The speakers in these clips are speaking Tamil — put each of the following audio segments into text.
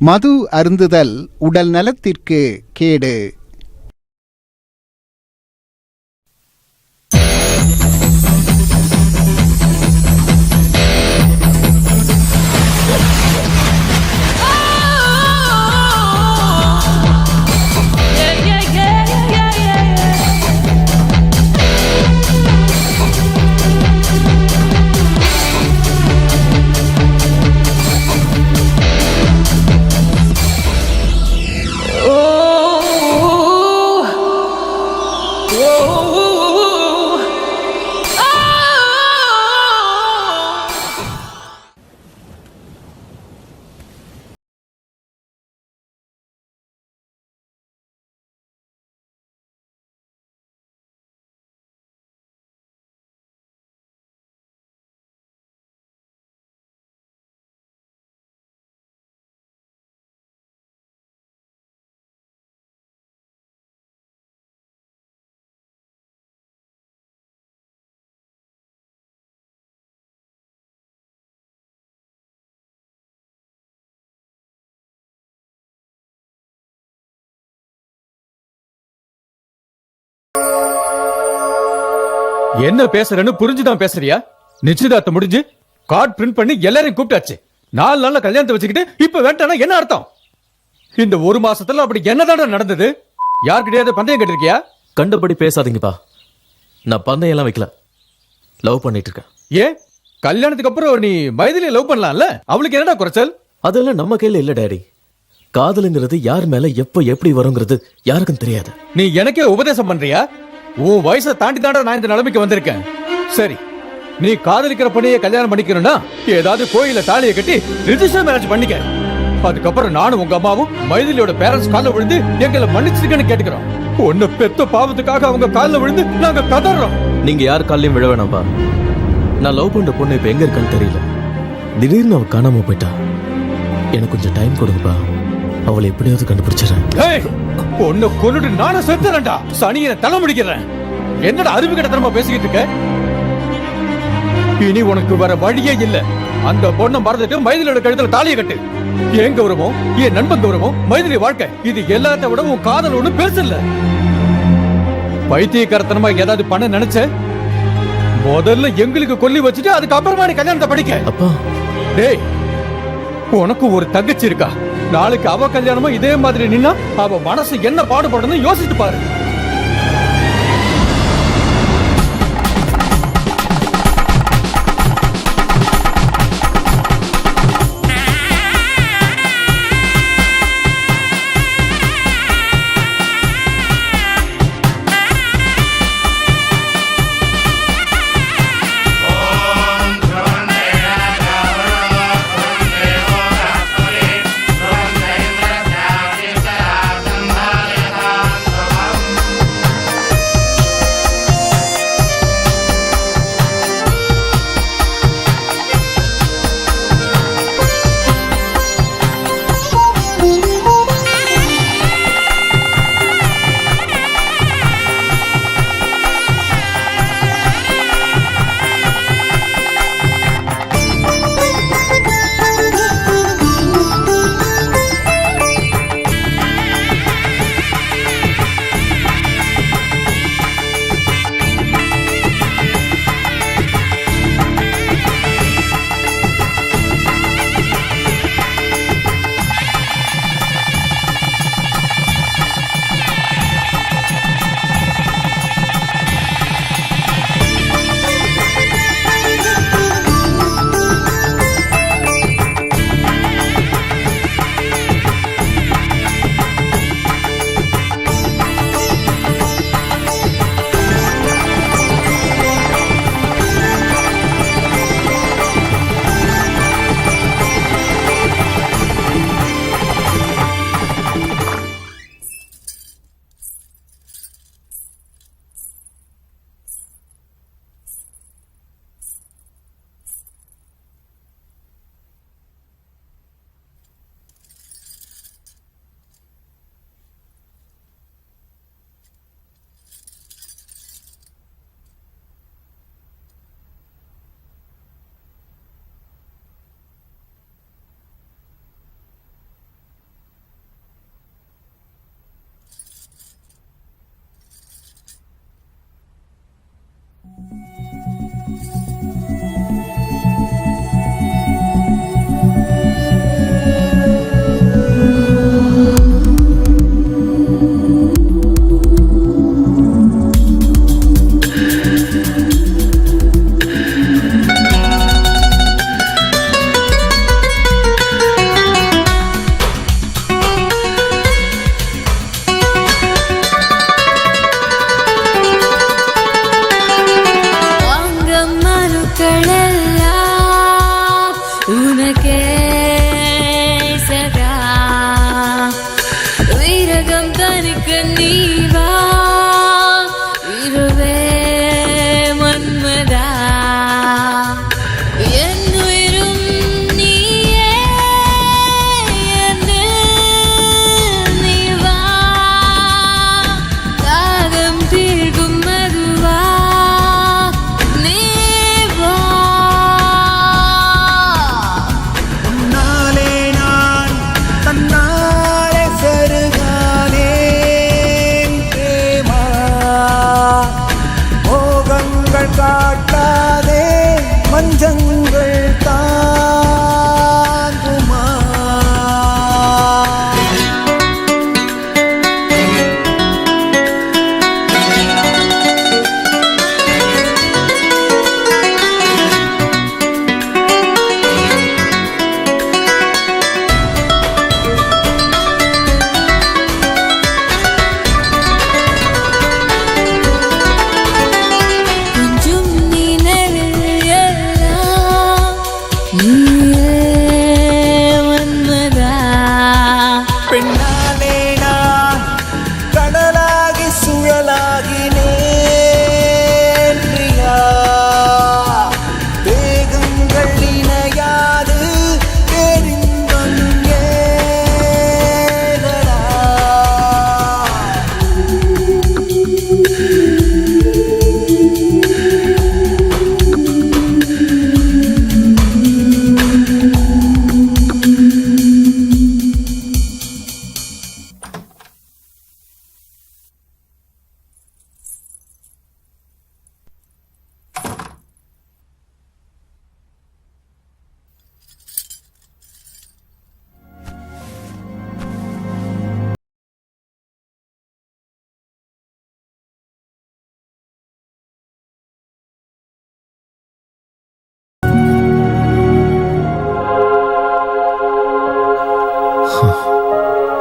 மது அருந்துதல் உடல் நலத்திற்கு கேடு. என்ன பேசுறேன்னு புரிஞ்சுதான் பேசுறியா? நிச்சயதார்த்தம் முடிஞ்சு கார்டு பிரிண்ட் பண்ணி எல்லாரையும் கூப்பிட்டாச்சு. 4 நாள்ல கல்யாணத்தை வச்சுக்கிட்டு இப்ப வேண்டானா என்ன அர்த்தம்? இந்த 1 மாசத்துல அப்படி என்னதான நடந்தது? யார்கிட்டயாவது பந்தயம் கட்டிருக்கியா? கண்டபடி பேசாதீங்கப்பா. நான் பந்தயம் எல்லாம் வைக்கல, லவ் பண்ணிட்டு இருக்கேன். ஏன் கல்யாணத்துக்கு அப்புறம் நீ மைதிலியை லவ் பண்ணலாம்ல? அவளுக்கு என்னடா குறைச்சல்? அதெல்லாம் நம்ம கையில இல்ல டாடி. காதலுங்கிறது யார் மேல எப்ப எப்படி வருங்கிறது யாருக்கும் தெரியாது. நீ எனக்கே உபதேசம் பண்றியா? உன் வயசை தாண்டி தாண்டா நான் இந்த நிலைமைக்கு வந்திருக்கேன். சரி, நீ காதலிக்கிற பொண்ணையே கல்யாணம் பண்ணிக்கணும்னா ஏதாவது கோயில தாலியை கட்டி ரிஜிஸ்டர் மேரேஜ் பண்ணிக்க. அதுக்கப்புறம் நானும் உங்க அம்மாவும் மைதிலியோட பேரண்ட்ஸ் கால்ல விழுந்து எங்களை மன்னிச்சிருக்கேன்னு கேட்டுக்கிறோம். ஒன்னு பெத்த பாவத்துக்காக அவங்க கால்ல விழுந்து நாங்க கதறோம். நீங்க யார் காலையும் விழ வேணாம்பா. நான் லவ் பண்ற பொண்ணு இப்ப எங்க இருக்கான்னு தெரியல. திடீர்னு அவ காணாம போயிட்டா. எனக்கு கொஞ்சம் டைம் கொடுங்கப்பா, அவளை எப்படியாவது கண்டுபிடிச்சிடறேன். பொண்ணு கொன்னுட்டு நானும் செத்துறேன்டா. சனியை தலை முடிக்கிறேன். என்னடா அறிவு கிட்டத்தனமா பேசிக்கிட்டு இருக்க? இனி உனக்கு வர வழியே இல்ல. அந்த பொண்ணை மறந்துட்டு மைதிலியோட கழுத்துல தாலியை கட்டு. என் கௌரவம், என் நண்பன் கௌரவம், மைதிலி வாழ்க்கை, இது எல்லாத்த விட உன் காதல் ஒண்ணு பெருசு இல்ல. பைத்தியக்காரத்தனமா ஏதாவது பண்ண நினைச்ச முதல்ல எங்களுக்கு கொல்லி வச்சுட்டு அதுக்கப்புறமா நீ கல்யாணத்தை படிக்க. அப்பா, டேய், உனக்கு ஒரு தங்கச்சி இருக்கா? நாளைக்கு அவ கல்யாணமும் இதே மாதிரி நின்னா அவ மனசு என்ன பாடுபடணும் யோசிச்சு பாரு.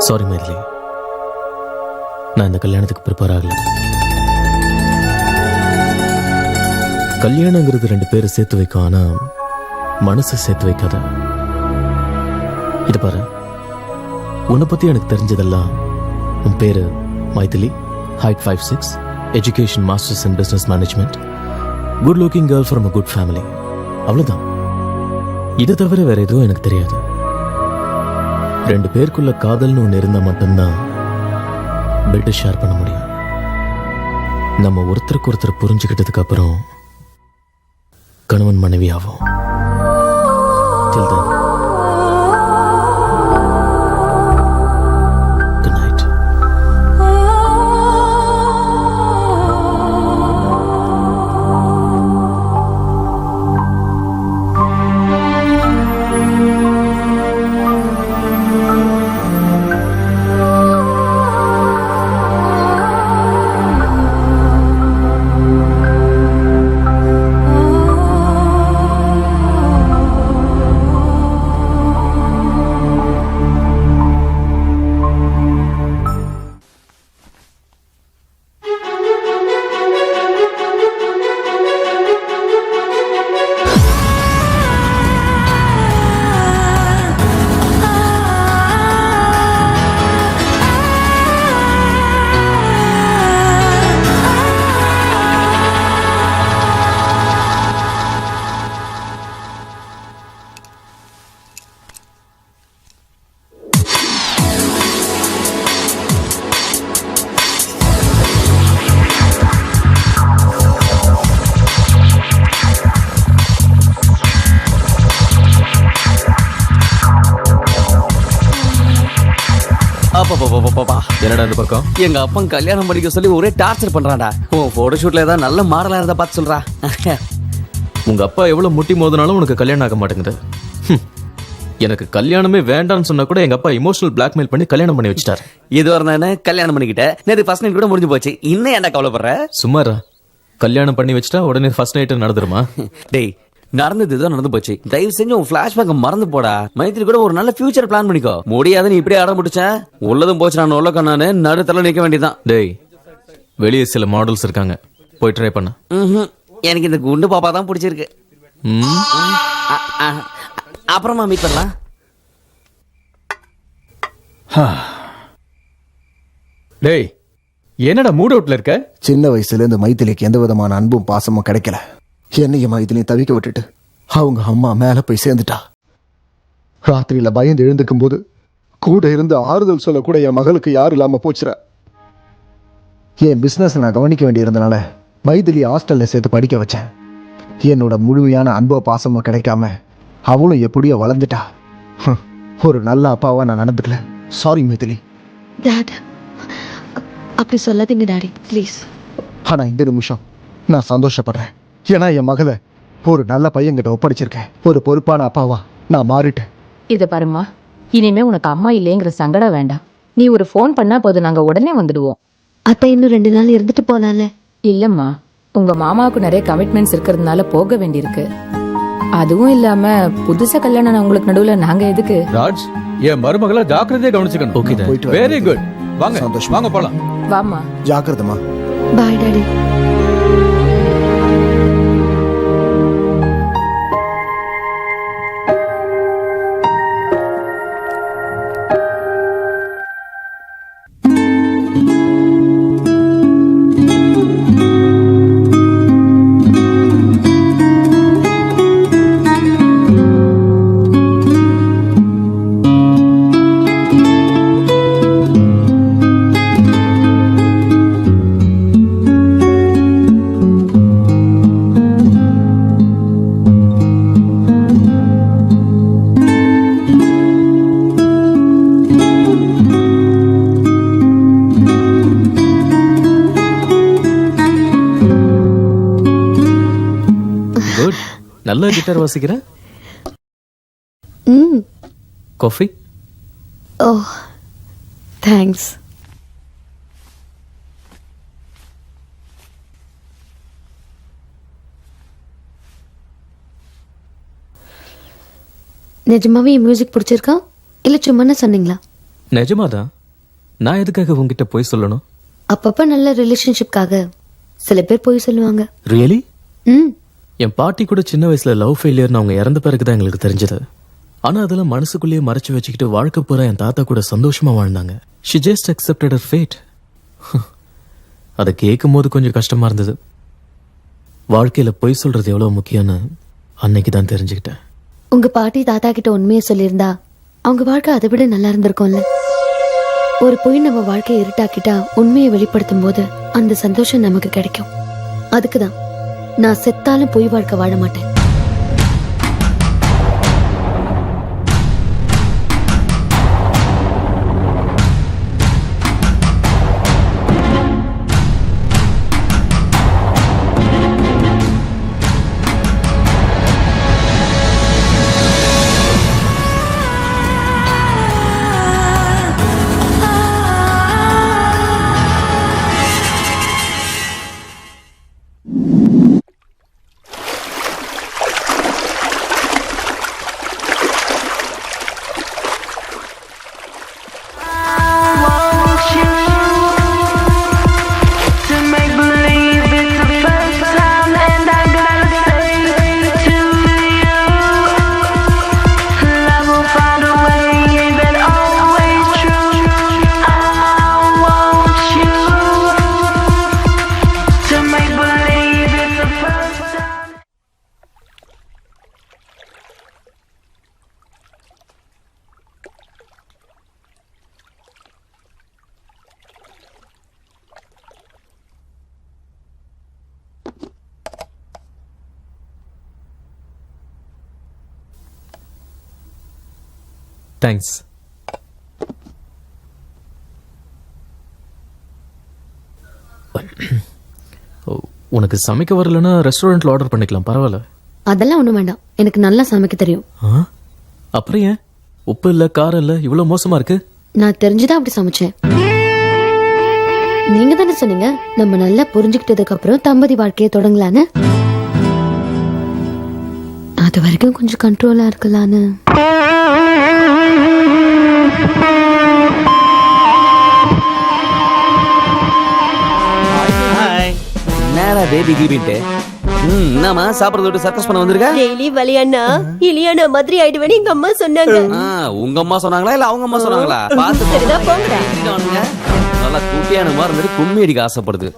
சாரி மைதிலி, நான் இந்த கல்யாணத்துக்கு ப்ரிப்பேர் ஆகல. கல்யாணங்கிறது 2 பேரை சேர்த்து வைக்கும், ஆனா மனசை சேர்த்து வைக்காத. இது பாரு, உன்னை பத்தி எனக்கு தெரிஞ்சதெல்லாம் உன் பேரு Maithili, height 5'6", education masters in business management, good looking girl from a good family. அவ்வளவுதான். இது தவிர வேற எதுவும் எனக்கு தெரியாது. 2 பேருக்குள்ள காதல்னு ஒன்று இருந்தா மட்டும்தான் பெட்டை ஷேர் பண்ண முடியும். நம்ம ஒருத்தருக்கு ஒருத்தர் புரிஞ்சுக்கிட்டதுக்கு அப்புறம் கணவன் மனைவி ஆகும். Till then, good night. என்னடா இந்த பக்கம்? எங்க அப்பன் கல்யாணம் பண்ணிக்க சொல்லி ஒரே டார்ச்சர் பண்றான்டா. உன் போட்டோ ஷூட்ல ஏதாவது நல்ல மாடலா இருந்தா பார்த்து சொல்றா. உங்க அப்பா எவ்வளவு முட்டி மோதினாலும் உனக்கு கல்யாணம் ஆக மாட்டேங்குது. எனக்கு கல்யாணமே வேண்டாம்னு சொன்னா கூட எங்க அப்பா இமோஷனல் பிளாக்மெயில் பண்ணி கல்யாணம் பண்ணி வச்சிட்டாரு. இது வரனா கல்யாணம் பண்ணிக்கிட்டேன். நேத்து ஃபர்ஸ்ட் நைட் கூட முடிஞ்சு போச்சு. இன்னும் ஏன்டா கவலைப்படுற? சும்மாரா, கல்யாணம் பண்ணி வச்சிட்டா உடனே ஃபர்ஸ்ட் நைட் நடந்துருமா? டேய், நடந்தது தான் நடந்து போச்சு. தயவு செஞ்சு உன் பிளாஷ்பேக் மறந்து போடா. மைத்திரி கூட ஒரு நல்ல ஃபியூச்சர் பிளான் பண்ணிக்கோ. முடியாத நீ இப்படியே ஆட முடிச்சேன். உள்ளதும் போச்சு, நான் உள்ள கண்ணானு நடுத்தல நிக்க வேண்டியதான். டேய், வெளியே சில மாடல்ஸ் இருக்காங்க, போய் ட்ரை பண்ண. எனக்கு இந்த குண்டு பாப்பா தான் பிடிச்சிருக்கு. அப்புறமா மீட் பண்ணலாம். டேய், என்னடா மூட் அவுட்ல இருக்க? சின்ன வயசுல இந்த மைதிலிக்கு எந்த விதமான அன்பும் பாசமும் கிடைக்கல. என்னையும் மைதிலையும் தவிக்க விட்டுட்டு அவங்க அம்மா மேல போய் சேர்ந்துட்டா. ராத்திரியில பயந்து எழுந்துக்கும் போது கூட இருந்து ஆறுதல் சொல்ல கூட என் மகளுக்கு யாரும் இல்லாம போச்சுற. என் பிசினஸ் நான் கவனிக்க வேண்டியிருந்தனால மைதிலி ஹாஸ்டல்ல சேர்த்து படிக்க வச்சேன். என்னோட முழுமையான அன்போ பாசமோ கிடைக்காம அவளும் எப்படியோ வளர்ந்துட்டா. ஒரு நல்ல அப்பாவா நான் நடந்துக்கல. சாரி மைதிலி. டாட், அப்படி சொல்லாதீங்க டாடி, ப்ளீஸ். ஆனா இந்த நிமிஷம் நான் சந்தோஷப்படுறேன். ஏன்னா என் மகளை ஒரு நல்ல பையன்கிட்ட ஒப்படைச்சிருக்கேன். ஒரு பொறுப்பான அப்பாவா நான் மாறிட்டேன். இதை பாருமா, இனிமே உனக்கு அம்மா இல்லைங்கிற சங்கடம் வேண்டாம். நீ ஒரு ஃபோன் பண்ணா போதும், நாங்க உடனே வந்துடுவோம். அத்தை இன்னும் 2 நாள் இருந்துட்டு போலாம்ல? இல்லம்மா, உங்க மாமாவுக்கு நிறைய கமிட்மெண்ட்ஸ் இருக்கிறதுனால போக வேண்டியிருக்கு. அதுவும் இல்லாம புதுசா கல்யாணம் உங்களுக்கு நடுவுல நாங்க எதுக்கு? ராஜ், என் மருமகளை ஜாக்கிரதையா கவனிச்சுக்கணும். ஓகே, போயிட்டு வரேன். Very good. வாங்க சந்தோஷம். வாங்க போலாம். வாமா. ஜாக்கிரதமா. Bye daddy. குட், நல்ல கிட்டார் வாசிக்கிற. காஃபி? ஓ, தேங்க்ஸ். நிஜமாவே மியூசிக் பிடிச்சிருக்கா இல்ல சும்மா சொன்னீங்களா? நிஜமாதான். நான் எதுக்காக உங்ககிட்ட போய் சொல்லணும்? அப்பப்ப நல்ல ரிலேஷன்ஷிப்காக சில பேர் போய் சொல்லுவாங்க. ரியலி? ம் என் பாட்டி கூட சின்ன வயசுல லவ் ஃபெயிலியர்னு அவங்க இறந்த பிறகுதான் எங்களுக்கு தெரிஞ்சது. ஆனா அதெல்லாம் மனசுக்குள்ளேயே மறைச்சு வச்சுக்கிட்டு வாழ்க்கை பூரா என் தாத்தா கூட சந்தோஷமா வாழ்ந்தாங்க. She just accepted her fate. அதை கேட்கும் போது கொஞ்சம் கஷ்டமா இருந்தது. வாழ்க்கையில பொய் சொல்றது எவ்வளவு முக்கியம்னு அன்னைக்கு தான் தெரிஞ்சுக்கிட்டேன். உங்க பாட்டி தாத்தா கிட்ட உண்மையை சொல்லியிருந்தா அவங்க வாழ்க்கை அதை விட நல்லா இருந்திருக்கும்ல. ஒரு பொய் நம்ம வாழ்க்கையை இருட்டாக்கிட்டா உண்மையை வெளிப்படுத்தும் போது அந்த சந்தோஷம் நமக்கு கிடைக்கும். அதுக்குதான் நான் செத்தாலும் பொய் வாழ்க்கை வாழ மாட்டேன். தேங்க்ஸ். உனக்கு சமைக்க வரலன்னா ரெஸ்டாரண்ட்ல ஆர்டர் பண்ணிக்கலாம், பரவாயில்ல. அதெல்லாம் ஒண்ணும் வேண்டாம், எனக்கு நல்லா சமைக்க தெரியும். அப்புறம் ஏன் உப்பு இல்ல காரம் இல்ல இவ்வளவு மோசமா இருக்கு? நான் தெரிஞ்சுதான் அப்படி சமைச்சேன். நீங்க தானே சொன்னீங்க நம்ம நல்லா புரிஞ்சுக்கிட்டதுக்கு அப்புறம் தம்பதி வாழ்க்கையை தொடங்கலான்னு. அது வரைக்கும் கொஞ்சம் கண்ட்ரோலா இருக்கலான்னு. நேரா பேபி கிபிட்டு என்னமா சாப்பிடறது விட்டு சர்க்கஸ் பண்ண வந்திருக்க? டெய்லி வலியானா இலியானா மாதிரி ஆயிடுவேன்னு எங்க அம்மா சொன்னாங்க. உங்க அம்மா சொன்னாங்களா இல்ல அவங்க அம்மா சொன்னாங்களா? பாத்து சரிதான் போங்கடா. நல்லா குட்டியான மாதிரி இருந்துட்டு கும்மி அடிக்க ஆசைப்படுது.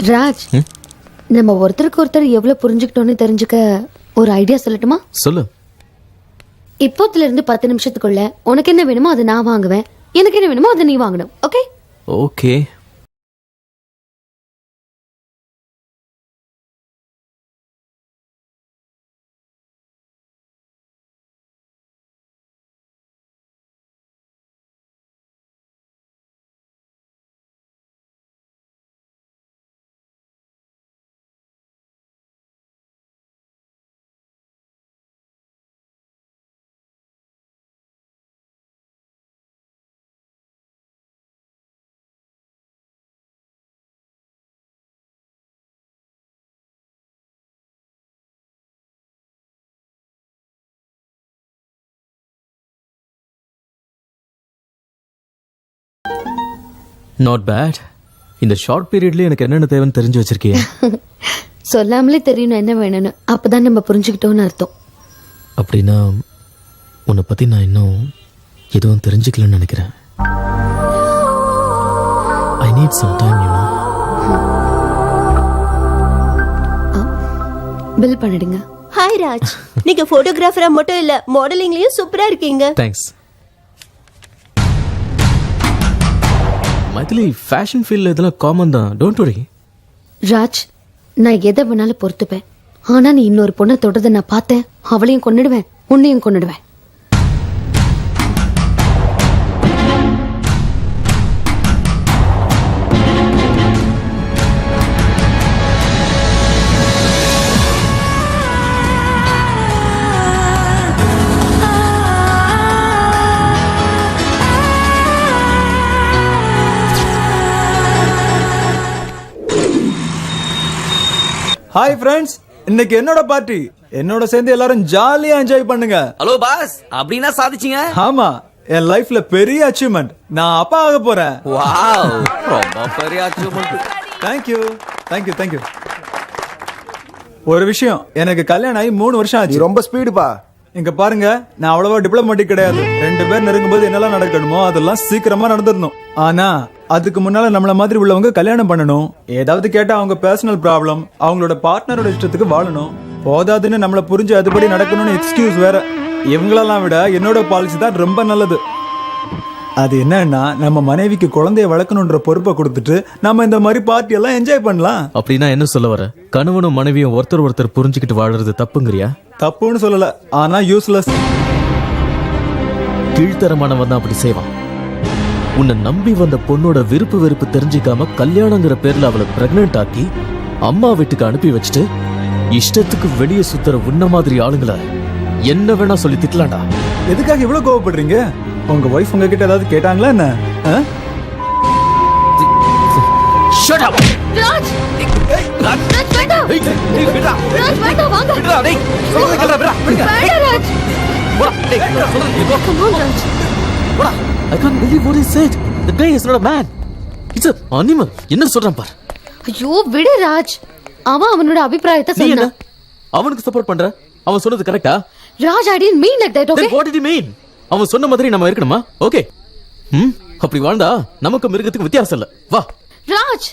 ராஜ், நம்ம ஒருத்தருக்கு ஒருத்தர் எவ்வளவு புரிஞ்சுக்கிட்டோம்னு தெரிஞ்சுக்க ஒரு ஐடியா சொல்லட்டுமா? சொல்லு. இப்போத்துல இருந்து 10 நிமிஷத்துக்குள்ள உனக்கு என்ன வேணுமோ அதை நான் வாங்குவேன், எனக்கு என்ன வேணுமோ அதை நீ வாங்கணும். ஓகே? ஓகே. Not bad. இந்த ஷார்ட் பீரியட்ல எனக்கு என்னென்ன தேவைன்னு தெரிஞ்சு வச்சிருக்கீங்க. சொல்லாமலே தெரியணும் என்ன வேணும்னு. அப்பதான் நம்ம புரிஞ்சுக்கிட்டோம்னு அர்த்தம். அப்படின்னா உன்னை பத்தி நான் இன்னும் எதுவும் தெரிஞ்சுக்கலன்னு நினைக்கிறேன். I need some time, you know. Bill பண்ணிடுங்க. ஹாய் ராஜ், நீங்க போட்டோகிராஃபரா மட்டும் இல்ல மாடலிங்லயும் சூப்பரா இருக்கீங்க. தேங்க்ஸ். மைதிலி, ஃபேஷன் ஃபீல்ட்ல இதெல்லாம் காமன் தான். Don't worry. ராஜ், நான் எதை வேணாலும் பொறுத்துப்பேன். ஆனா நீ இன்னொரு பொண்ணை தொட்டதை நான் பார்த்தேன். அவளையும் கொன்னுடுவேன், உன்னையும் கொன்னுடுவேன். ஹாய் ஃப்ரெண்ட்ஸ், இன்னைக்கு என்னோட பார்ட்டி. என்னோட சேர்ந்து எல்லாரும் ஜாலியா என்ஜாய் பண்ணுங்க. ஹலோ பாஸ், அப்படின்னா சாதிச்சீங்க. ஆமா, என் லைஃப்ல பெரிய அச்சீவ்மெண்ட். நான் அப்பா ஆக போறேன். வாவ், ரொம்ப பெரிய அச்சீவ்மென்ட். Thank you thank you thank you. ஒரு விஷயம், எனக்கு கல்யாணம் ஆகி 3 வருஷம் நீ ஆச்சு. ரொம்ப ஸ்பீடுப்பா. இங்க பாருங்க, நான் அவ்வளவா டிப்ளமேட்டிக் கிடையாது. 2 பேர் நெருங்கும்போது என்னெல்லாம் நடக்கணுமோ அதெல்லாம் சீக்கிரமா நடந்துடணும். ஆனா அதுக்கு முன்னால நம்மள மாதிரி உள்ளவங்க கல்யாணம் பண்ணணும். ஏதாவது கேட்டா அவங்க பர்சனல் ப்ராப்ளம், அவங்களோட பார்ட்னரோட இஷ்டத்துக்கு வாழணும். போதாதுன்னு நம்மள புரிஞ்சு அதுபடி நடக்கணும்னு எக்ஸ்கியூஸ் வேற. இவங்களெல்லாம் விட என்னோட பாலிசி தான் ரொம்ப நல்லது. அது என்னன்னா, நம்ம மனைவிக்கு குழந்தைய வளர்க்கணுன்ற பொறுப்பை கொடுத்துட்டு நம்ம இந்த மாதிரி பார்ட்டி எல்லாம் என்ஜாய் பண்ணலாம். அப்படின்னா என்ன சொல்ல வர? கணவனும் மனைவியும் ஒருத்தர் புரிஞ்சுக்கிட்டு வாழறது தப்புங்கறியா? தப்புன்னு சொல்லல, ஆனா யூஸ்லெஸ். கீழ்த்தரமானவன் தான் அப்படி செய்வான். உன்னை நம்பி வந்த பொண்ணோட விருப்பு வெறுப்பு தெரிஞ்சுக்காம கல்யாணங்கிற பேர்ல அவளை பிரெக்னென்ட் ஆக்கி அம்மா வீட்டுக்கு அனுப்பி வச்சுட்டு இஷ்டத்துக்கு வெளியே சுத்துற உன்ன மாதிரி ஆளுங்களை என்ன வேணா சொல்லி திட்டலாம்டா. எதுக்காக இவ்வளவு கோவப்படுறீங்க? உங்க வைஃப் உங்ககிட்ட ஏதாவது கேட்டாங்களா என்ன? Shut up! ராஜ், ராஜ் வேண்டாம். ராஜ் வேண்டாம், வாங்க. வேண்டாம் Raj. Come on, Raj. I can't believe what he said. The guy is not a man. It's an animal. என்ன சொல்றான் பார். ஐயோ விடு ராஜ். அவன் அவனோட அபிப்பிராயத்தை நீ என்ன சொன்னான். அவனுக்கு சப்போர்ட் பண்ற? அவன் சொன்னது கரெக்ட்டா? Raj, I didn't mean like that, okay? Then what did he mean? அவன் சொன்ன மாதிரி நம்ம இருக்கணுமா? ஓகே. அப்படி வாழ்ந்தா நமக்கு மிருகத்துக்கு வித்தியாசம் இல்ல. வா ராஜ்.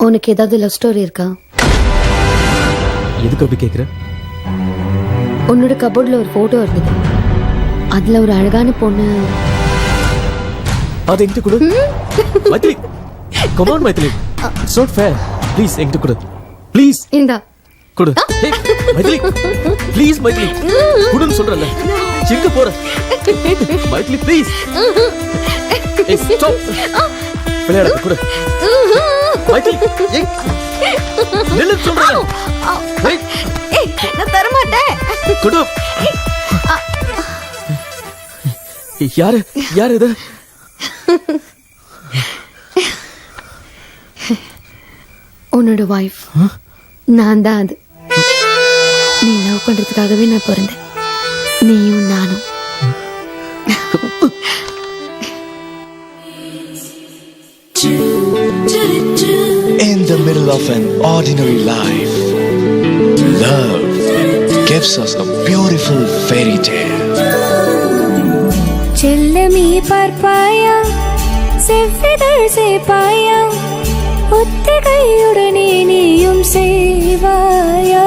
உனக்கு ஏதாவது லவ் ஸ்டோரி இருக்கா? எதுக்கு அப்படி கேக்குற? உன்னோட கபோர்ட்ல ஒரு போட்டோ இருந்தது. அதுல ஒரு அழகான பொண்ணு. அது என்கிட்ட கொடு. Maithili, come on Maithili. It's not fair. Please என்கிட்ட கொடு. Please இந்தா கொடு. Hey Maithili, please Maithili. குடுன்னு சொல்றல. எங்க போற? மைதிலி please. Hey stop. விளையாட கொடு. மைதிலி, ஏய். நில்லு சொல்றல. Hey, நான் தர மாட்டேன். கொடு. யாரு இது? உன்னோட வைஃப். நான் தான் அது. நீ லவ் பண்றதுக்காகவே நான் பிறந்தேன். நீயும் நானும். In the middle of an ordinary life, love gives us a beautiful fairy tale. செல்லமே பார்ப்பாயா, செவ்விதழ் சேப்பாயா, ஒத்திகையுடனே நீயும் செய்வாயா,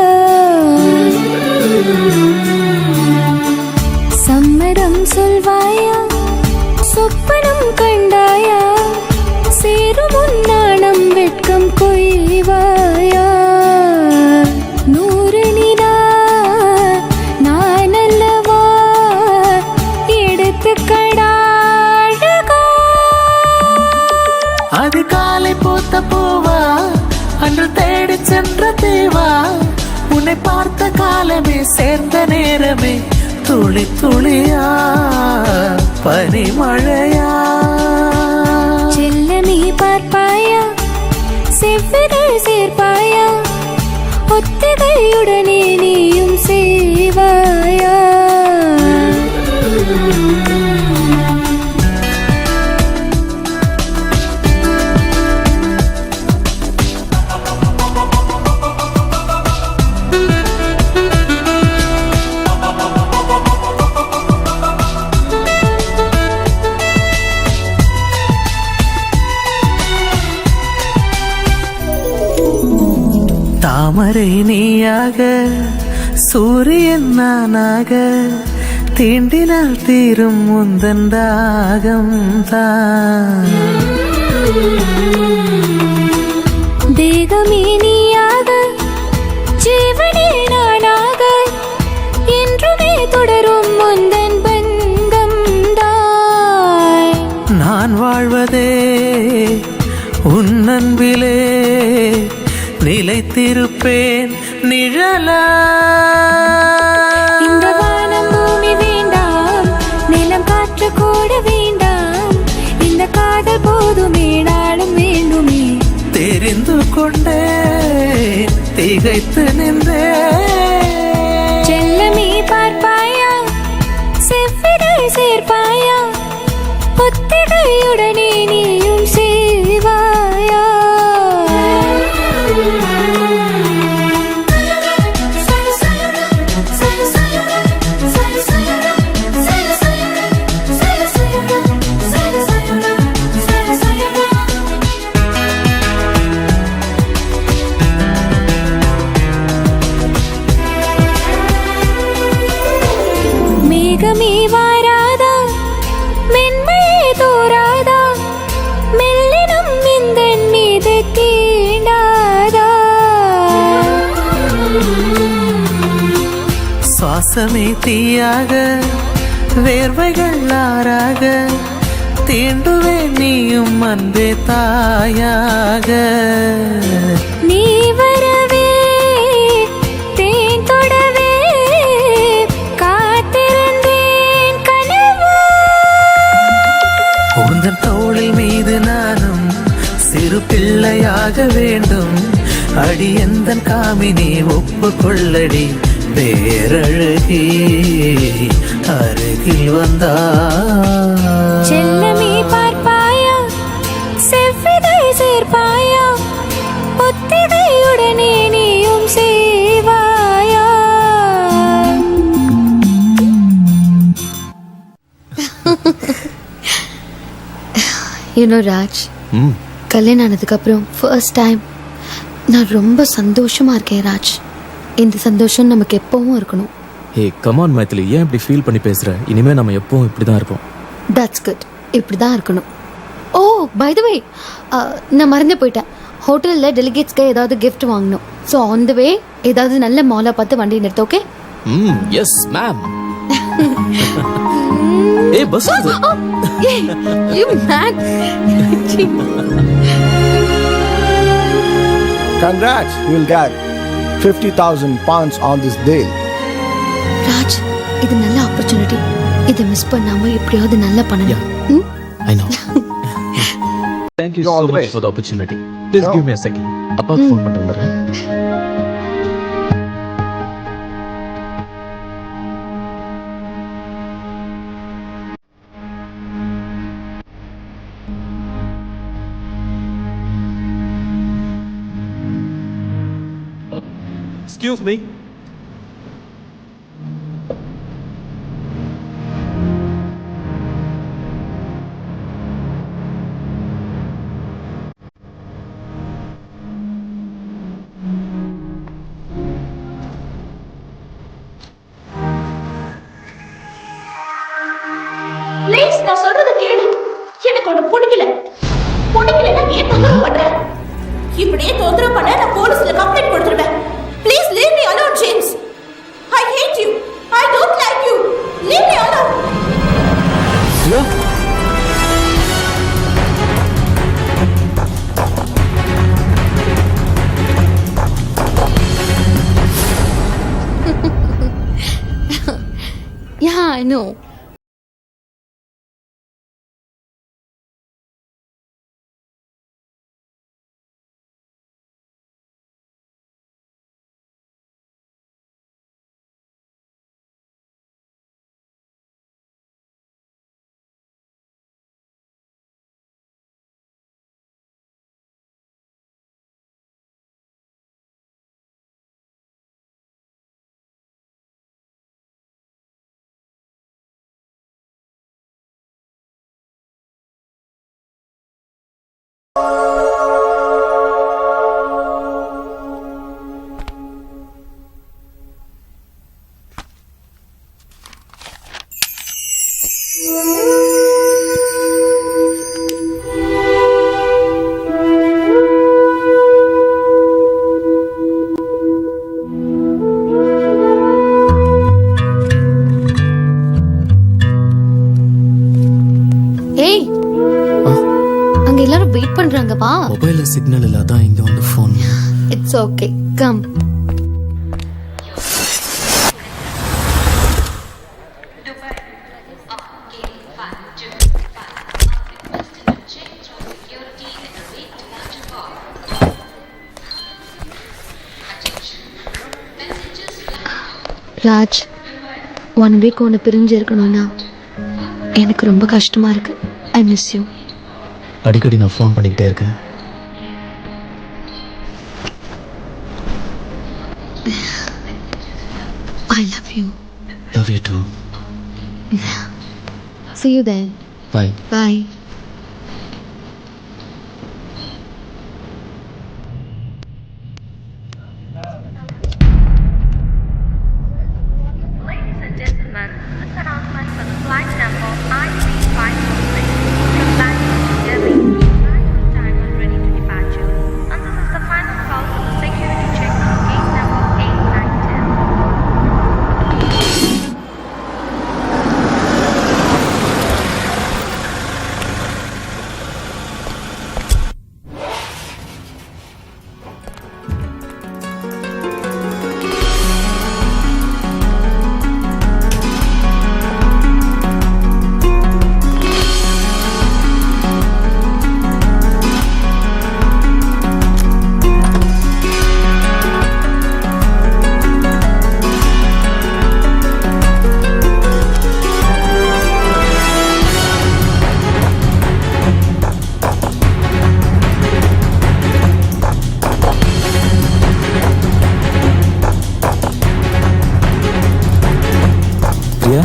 சம்மதம் சொல்வாயா, சொப்பனம் கண்டாயா, சேரும் உன்னாணம் வெட்கம் கொய்வாயா, 100 நிலா நான் அல்லவா எடுத்து கடாழகா. உன்னை பார்த்த காலமே சேர்ந்த நேரமே துளி துளியா பனிமழையா செல்லமே பார்ப்பாயா செவ்விதழ் சேர்ப்பாயா ஒத்திகையுடனே நீயும் செய்வாயா தாமரை நீயாக சூரியன் நானாக தீண்டினால் தீரும் முந்தன் தாகம் தான் தேகமே நீயாக ஜீவனே நானாக என்றுமே தொடரும் முந்தன் பந்தம் தான் நான் வாழ்வதே உன் அன்பிலே நிலைத்திருப்பேன் நிழலா இந்த வானம் பூமி வேண்டாம் நிலம் காற்று கூட வேண்டாம் இந்த காதல் போதுமே நாளும் வேண்டுமே தெரிந்து கொண்டே திகைத்து நின்றே செல்லமே பார்ப்பாயா செவ்விதழ் சேர்ப்பாயா ஒத்திகையுடனே நீயும் செய்வாயா மேகமே வாராதா மென்மையே தோராதா மெல்லினம் இந்தன் மீது தீண்டாதா சுவாசமே தீயாக வேர்வைகள் ஆறாக தீண்டுவே நீயும் அன்பே தாயாக நீ வரவே தேன் தொடவே காத்திருந்தேன் கனவா உந்தன் தோளில் மீது நானும் சிறு பிள்ளையாக வேண்டும் அடி எந்தன் காமினி ஒப்புக்கொள்ளடி பேரழகி அருகில் வந்தா செல்லமே பார்ப்பாயா செவ்விதழ் சேர்ப்பாயா ஒத்திகையுடனே நீயும் செய்வாயா ராஜ் கல்யாணம் ஆனதுக்கு அப்புறம் ஃபர்ஸ்ட் டைம் நான் ரொம்ப சந்தோஷமா இருக்கேன் ராஜ். இந்த சந்தோஷம் நமக்கு எப்பவும் இருக்கணும். ஹே கமான் மைத்திலி, ஏன் இப்படி ஃபீல் பண்ணி பேசுற? இனிமே நம்ம எப்பவும் இப்படி தான் இருப்போம். That's good. இப்படி தான் இருக்கணும். ஓ பை த வே, நான் மறந்து போயிட்டேன். ஹோட்டலில் டெலிகேட்ஸ்க்கு ஏதாவது கிஃப்ட் வாங்கணும். ஸோ ஆன் த வே ஏதாவது நல்ல மாலை பார்த்து வண்டி நிறுத்த. Okay? Yes ma'am. A bus you man. Congrats, you'll get 50,000 pounds on this deal. Raj, இது நல்ல ஆப்பர்ச்சுனிட்டி. இதை மிஸ் பண்ணாம எப்படியாவது நல்லா பண்ணணும். I know. Thank you so much for the opportunity. Please give me a second. அப்பாக்கு ஃபோன் பண்ணிட்டு வந்துடுறேன். Excuse me. ப்ளீஸ், நான் சொல்றத கேளு. எனக்கு ஒண்ணு பிடிக்கல. பிடிக்கலன்னா ஏன் தொந்தரவு பண்ற? இப்படியே தொந்தரவு பண்ண நான் போலீஸ்ல கம்ப்ளைண்ட் கொடுத்துருவேன். Please leave me alone James. I hate you. I don't like you. Leave me alone. I know. Hey, அங்க எல்லாரும் வெயிட் பண்றாங்க வா. மொபைல்ல சிக்னல் இல்ல, அதான் இங்க வந்து phone. It's okay. Come. Raj, 1 week ஒன்று பிரிஞ்சு இருக்கணும்னா எனக்கு ரொம்ப கஷ்டமா இருக்கு. I miss you. அடிக்கடி நான் ஃபோன் பண்ணிக்கிட்டே இருக்கேன். I love you. Love you too. See you then. Bye. Bye. Ladies and gentlemen, this announcement for the flight number IC546 from Bangalore to Delhi. Arrival time is ready to departure. And this is the final call for the security check on gate number 8910. Priya,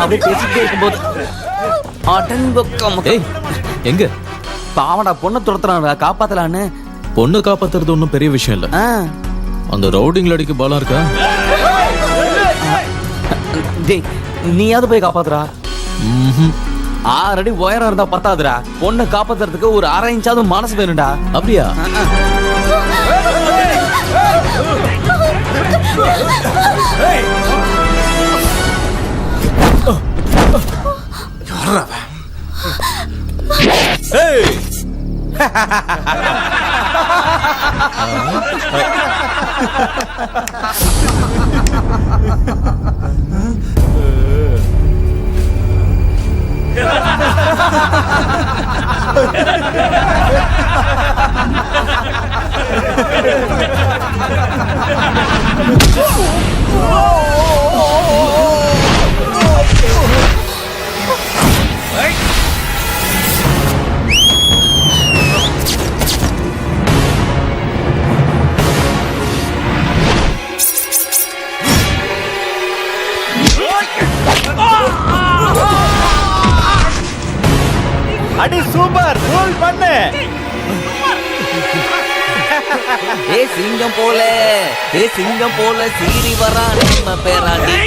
அப்படியே பேசிக்கிட்டே இருக்கும்போது அடங்கொக்கம். ஏய் எங்க பாவடா, பொண்ணை துரத்துறான்டா, காப்பாத்தலான்னு. பொண்ணு காப்பாத்துறது ஒன்றும் பெரிய விஷயம் இல்ல. ஆ. அந்த ரவுடிங்ல அடிக்க பலம் இருக்கா? டேய், நீயாவது போய் காப்பாத்துறா. ம்ஹும். 6 அடி உயரம் இருந்தா பத்தாதுடா, பொண்ணை காப்பாத்துறதுக்கு ஒரு 1/2 இன்ச்சாவது மனசு வேணும்டா. அப்படியா? அடி சூப்பர் கூல் பண்ணு. சிங்கம் போல சீறி வரா நம்ம பேராண்டி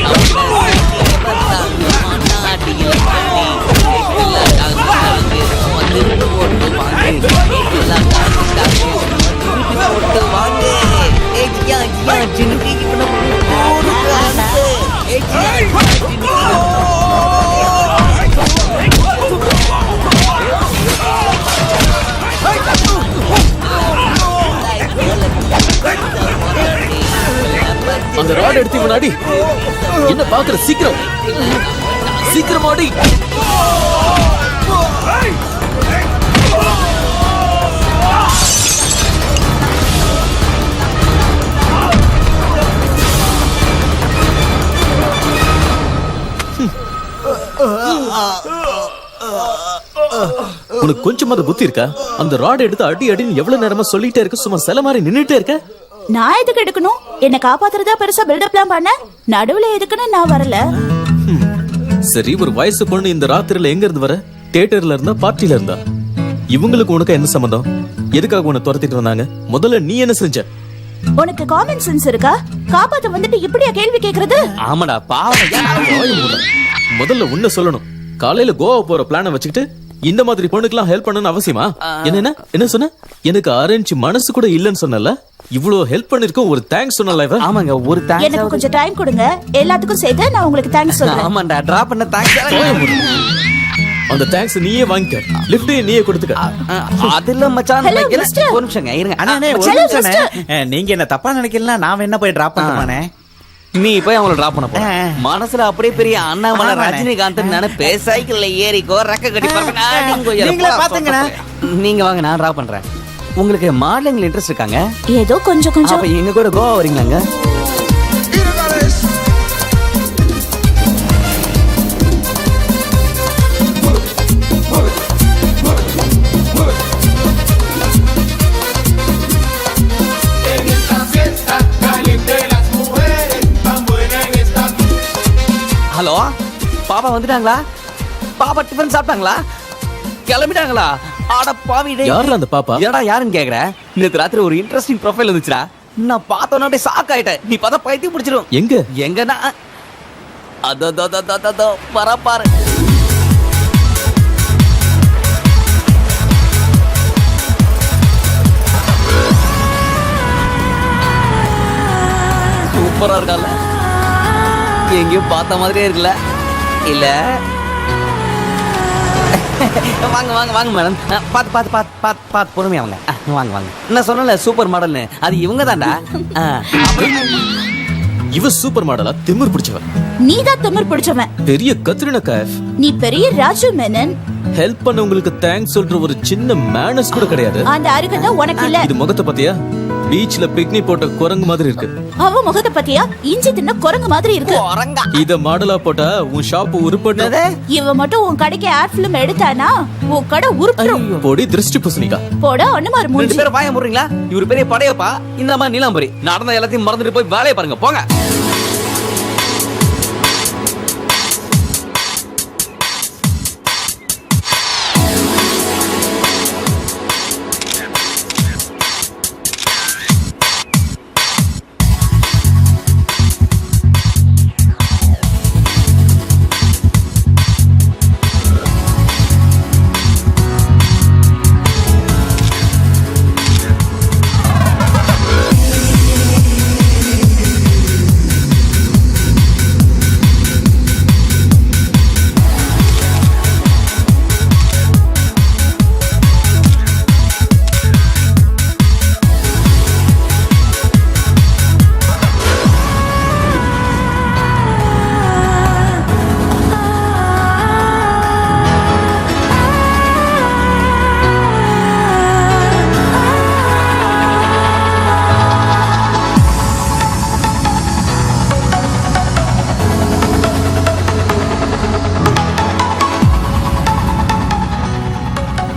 அந்த ராட் எடுத்து முன்னாடி என்ன பாக்குற? சீக்கிரம் சீக்கிரம் ஆடி. உனக்கு கொஞ்சமாவது புத்தி இருக்கா? அந்த ராட் எடுத்து அடி அடின்னு எவ்வளவு நேரமா சொல்லிட்டே இருக்க, சும்மா சில மாதிரி நின்னுட்டே இருக்க. நான் எதுக்கு எடுக்கணும்? என்ன காப்பாத்துறதா பெருசா பில்டப்லாம் பண்ண? நடுவுல எதுக்குன்னு நான் வரல. சரி, ஒரு வயசு பொண்ணு இந்த ராத்திரில எங்க இருந்து வர? தியேட்டர்ல இருந்தா, பார்ட்டில இருந்தா? இவங்களுக்கு உனக்கு என்ன சம்பந்தம்? எதுக்காக உன்னை துரத்திட்டு வந்தாங்க? முதல்ல நீ என்ன செஞ்ச? உனக்கு காமன் சென்ஸ் இருக்கா? காப்பாத்த வந்துட்டு இப்படியா கேள்வி கேக்குறது? ஆமாடா பாவம். முதல்ல உன்ன சொல்லணும். காலையில கோவா போற பிளான வச்சுக்கிட்டு இந்த மாதிரி பொண்ணுக்கெல்லாம் ஹெல்ப் பண்ணணும்னு அவசியமா? என்ன சொன்ன? எனக்கு அரேஞ்ச் மனசு கூட இல்லன்னு சொன்னல. இவ்வளவு ஹெல்ப் பண்ணிருக்கோம், ஒரு தேங்க்ஸ் சொன்னல இவ. ஆமாங்க, ஒரு தேங்க்ஸ். எனக்கு கொஞ்சம் டைம் கொடுங்க, எல்லாத்துக்கும் சேர்த்து நான் உங்களுக்கு தேங்க்ஸ் சொல்றேன். ஆமாண்டா, டிராப் பண்ண தேங்க்ஸ். அந்த தேங்க்ஸ் நீயே வாங்கிக்க, லிஃப்ட் நீயே கொடுத்துக்க. அதெல்ல மச்சான். Hello, mister. ஒரு நிமிஷங்க இருங்க. அண்ணே ஒரு Hello, நிமிஷம். நீங்க என்ன தப்பா நினைக்கலாம், நான் என்ன போய் டிராப் பண்ணுவானே. நீ போய் அவங்கள டிராப் பண்ண போற. மனசுல அப்படியே பெரிய அண்ணாமலை ரஜினிகாந்த் நினைப்பே. சைக்கிள்ல ஏறிக்கோ, ரெக்க கட்டி பறக்க. நீங்களே பாத்துங்கண்ணா. நீங்க வாங்க, நான் டிராப் பண்றேன். உங்களுக்கு மாடலிங்ல இன்ட்ரெஸ்ட் இருக்காங்க? ஏதோ கொஞ்சம் கொஞ்சம். அப்ப எங்க கூட கோவா வரீங்களாங்க? ஹலோ, பாப்பா வந்துட்டாங்களா? பாப்பா டிஃபன் சாப்பிட்டாங்களா? கிளம்பிட்டாங்களா? ஆட பாவிடே. யாரா அந்த பாப்பா? ஏடா யாருன்னு கேக்குற? நேத்து ராத்திரி ஒரு இன்ட்ரெஸ்டிங் ப்ரொஃபைல் வந்துச்சுடா. நான் பார்த்தோன்னே அப்படியே ஷாக் ஆயிட்டேன். நீ பார்த்தா பைத்தியம் பிடிச்சிரும். எங்கனா அதோ பரப்பாரு. சூப்பரா இருக்கல. எங்கேயும் பார்த்த மாதிரியே இருக்குல்ல? இல்ல வாங்க வாங்க வாங்க மேடம். பாத்து பாத்து பாத்து பாத்து பாத்து பொறுமையா வாங்க. வாங்க வாங்க. நான் சொன்னல சூப்பர் மாடல்னு, அது இவங்க தான்டா. இவ சூப்பர் மாடலா? திமிர் பிடிச்சவன். நீதான் திமிர் பிடிச்சவன். பெரிய கத்ரினா கைஃப். நீ பெரிய ராஜு மேனன். ஹெல்ப் பண்ண உங்களுக்கு தேங்க்ஸ் சொல்ற ஒரு சின்ன மேனர்ஸ் கூட கிடையாது. அந்த அருகதை உனக்கு இல்ல. இது முகத்தை பத்தியா? பீச்ல பிக்னிக் போட்ட குரங்கு மாதிரி இருக்கு. அவ முகத்தை பத்தியா? இஞ்சி தின்ன குரங்கு மாதிரி இருக்கு. இத மாடலா போட்டா உன் ஷாப் உருப்படாதே. இவ மட்டும் உன் கடைக்கு ஆட் ஃபிலிம் எடுத்தானா உன் கடை உருப்பிடும். போடி திருஷ்டி பூசணிக்கா. போடா அண்ணமார் மூஞ்சி. ரெண்டு பேரும் வாய மூடுறீங்களா? இவரு பெரிய படையப்பா, இந்த மாதிரி நீலாம்பரி. நடந்த எல்லாத்தையும் மறந்துட்டு போய் வேலையை பாருங்க, போங்க.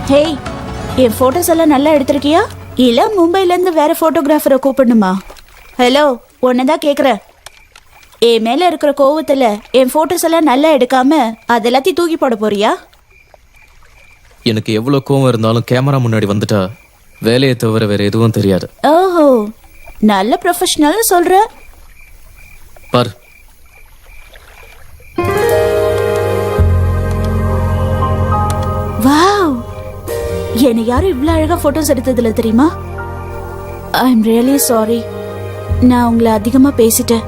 ஹேய், என் போட்டோஸ் எல்லாம் நல்லா எடுத்திருக்கியா? இல்ல மும்பைல இருந்து வேற போட்டோகிராஃபரை கூப்பிடணுமா? ஹலோ, உன்னதான் கேக்குறேன். என் மேல இருக்கிற கோவத்துல என் போட்டோஸ் எல்லாம் நல்லா எடுக்காம அது எல்லாத்தையும் தூக்கி போட போறியா? எனக்கு எவ்வளவு கோவம் இருந்தாலும் கேமரா முன்னாடி வந்துட்டா வேலையை தவிர வேற எதுவும் தெரியாது. ஓஹோ, நல்ல ப்ரொஃபஷனல்னு சொல்ற. பாரு, வாவ், என்னை யாரும் இவ்வளவு அழகா போட்டோஸ் எடுத்ததில்ல தெரியுமா? ஐ எம் ரியலி சாரி, நான் உங்களை அதிகமா பேசிட்டேன்.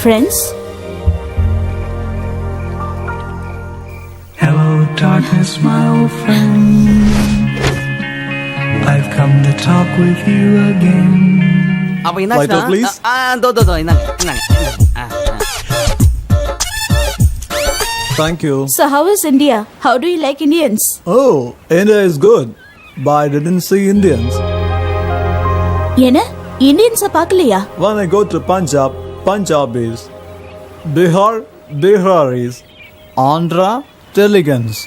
Friends, Hello darkness my old friend, I've come to talk with you again. அப்ப என்ன Lighter, please. Thank you. so how is India? How do you like Indians? Oh, India is good, but I didn't see Indians. என்ன, இந்தியன்ஸை பார்க்கலையா? When I go to Punjab, Punjabis. Bihar, Biharis. Andhra, Teluguans.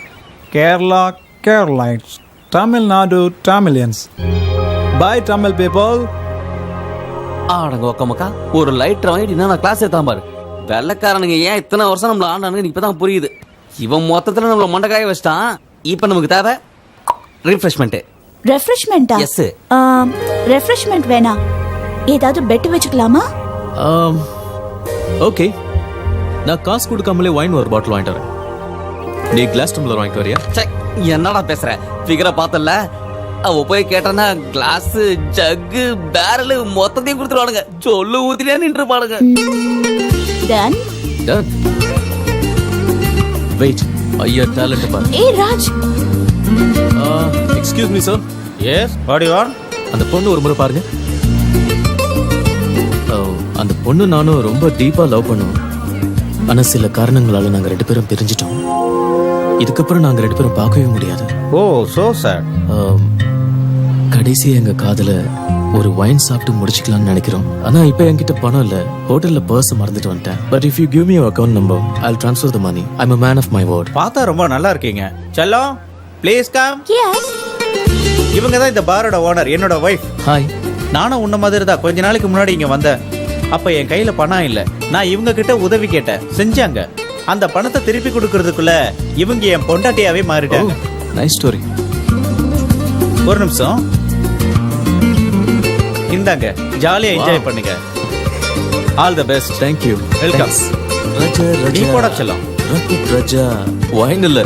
Kerala, Keralites. Tamil Nadu, Tamilians. Bye Tamil people. ஆடங்க ஒக்கமக்கா, ஒரு லைட்டர் வாங்கிட்டு நான் கிளாஸ் எடுத்தான் பாரு. வெள்ளக்காரனுங்க ஏன் இத்தனை வருஷம் நம்மள ஆண்டானுங்க இப்பதான் புரியுது. இவன் மொத்தத்துல நம்மள மண்டக்காய வச்சிட்டான். இப்ப நமக்கு தேவை ரிஃப்ரெஷ்மெண்ட். ரெஃப்ரெஷ்மெண்டா? எஸ். ரெஃப்ரெஷ்மெண்ட் வேணாம், ஏதாவது பெட் வச்சுக்கலாமா? ஓகே, நான் காசு கொடுக்காமலே வைன் ஒரு பாட்டில் வாங்கிட்டு வரேன். நீ கிளாஸ் டம்ளர் வாங்கிட்டு வரியா? என்னடா பேசுற? ஃபிகரை பார்த்தல, அவ போய் கேட்டானா கிளாஸ், ஜக்கு, பேரல் மொத்தத்தையும் கொடுத்துருவானுங்க. சொல்லு ஊத்திட்டே நின்று பாருங்க. டன். டன். வெயிட், ஐயா டேலண்ட் பாரு. ஏய் Raj. Excuse me sir. Yes, what you want? அந்த பொண்ணு ஒரு முறை பாருங்க. அந்த பொண்ணு நானும் ரொம்ப டீப்பா லவ் பண்ணுவோம். ஆனா சில காரணங்களால நாங்க 2 பேரும் பிரிஞ்சிட்டோம். இதுக்கப்புறம் நாங்க 2 பேரும் பார்க்கவே முடியாது. ஓ, சோ சேட். கடைசி எங்க காதல ஒரு வைன் சாப்பிட்டு முடிச்சுக்கலாம்னு நினைக்கிறோம். ஆனா இப்ப என்கிட்ட பணம் இல்ல. ஹோட்டல்ல பர்ஸ் மறந்துட்டு வந்துட்டேன். But if you give me your account number, I'll transfer the money. I'm a man of my word. பார்த்தா ரொம்ப நல்லா இருக்கீங்க. செல்லம், ப்ளீஸ் கம். எஸ். இவங்க தான் இந்த பாரோட ஓனர், என்னோட வைஃப். ஹாய். நானும் உன்ன மாதிரி தான் கொஞ்ச நாளைக்கு முன்னாடி இங்க வந்தேன். அப்ப என் கையில பணம் இல்ல. நான் இவங்க கிட்ட உதவி கேட்டேன், செஞ்சாங்க. அந்த பணத்தை திருப்பி கொடுக்கறதுக்குள்ள இவங்க என் பொண்டாட்டியாவே மாறிட்டாங்க. Nice story. ஒரு நிமிஷம், இந்தாங்க, ஜாலியா என்ஜாய் பண்ணுங்க. All the best. Thank you. Welcome. Raja, நீ போட செல்லம். ராஜா, வைன் இல்ல,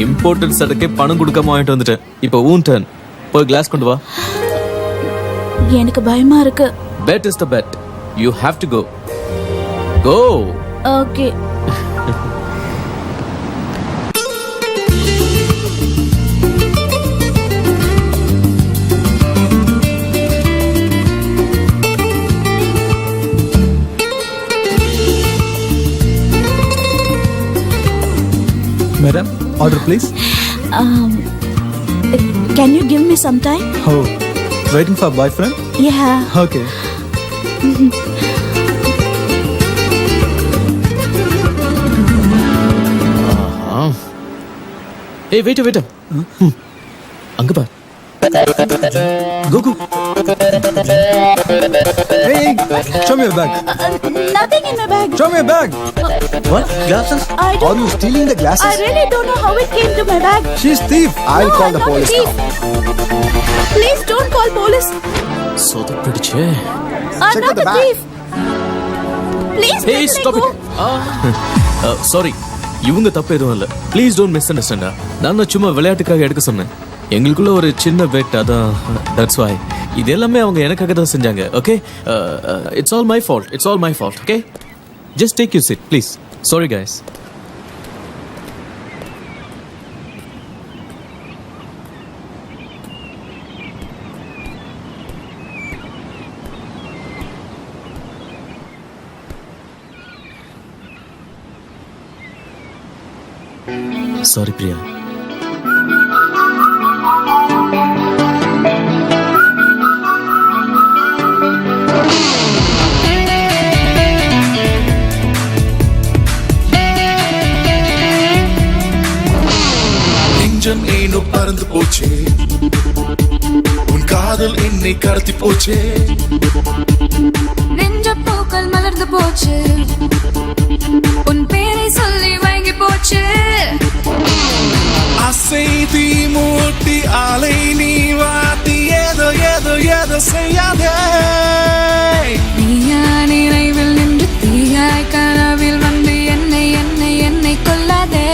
இம்போர்ட்டட் சரக்கே பணம் கொடுக்காம வாங்கிட்டு வந்துட்டேன். இப்போ ஊன் டர்ன். போய் கிளாஸ் கொண்டு வா. எனக்கு பயமா இருக்கு. Bet is the bet. You have to go. Go. Okay. Madam, order please. Can you give me some time? Oh, waiting for boyfriend? Yeah. Okay. Hey, wait. அங்க பார். Go. Hey, show me your bag. Nothing in my bag. Show me your bag. What? Glasses? I Are don't. you stealing the I glasses? really don't know how it came to my bag. She's thief. I'll No, call I'm the not a police thief. now. Please don't call police. சொதப்பிடுச்சே. I'm Check not the a bag. thief. Please Hey, let me stop go. it. Sorry. இவங்க தப்பு எதுவும் இல்ல. Please don't miss understand. நான் சும்மா விளையாட்டுக்காக எடுக்க சொன்னேன். எங்களுக்குள்ள ஒரு சின்ன பெட், அதான் தட்ஸ் வை. இது எல்லாமே அவங்க எனக்காக தான் செஞ்சாங்க. Okay, it's all my fault. Okay, just take you sit please. Sorry guys. Sorry Priya. நெஞ்சம் ஏனோ பறந்து போச்சே, உன் காதல் என்னை கடத்தி போச்சே. நெஞ்ச பூக்கள் மலர்ந்து போச்சு, உன் பேரை சொல்லி வாங்கி போச்சு. ஆசை செய்தி மூட்டி அலை நீ வாட்டி ஏதோ ஏதோ ஏதோ செய்யாதே. நீயா நினைவில் நின்று தீயாய் கனவில் வந்து என்னை என்னை என்னை கொல்லாதே.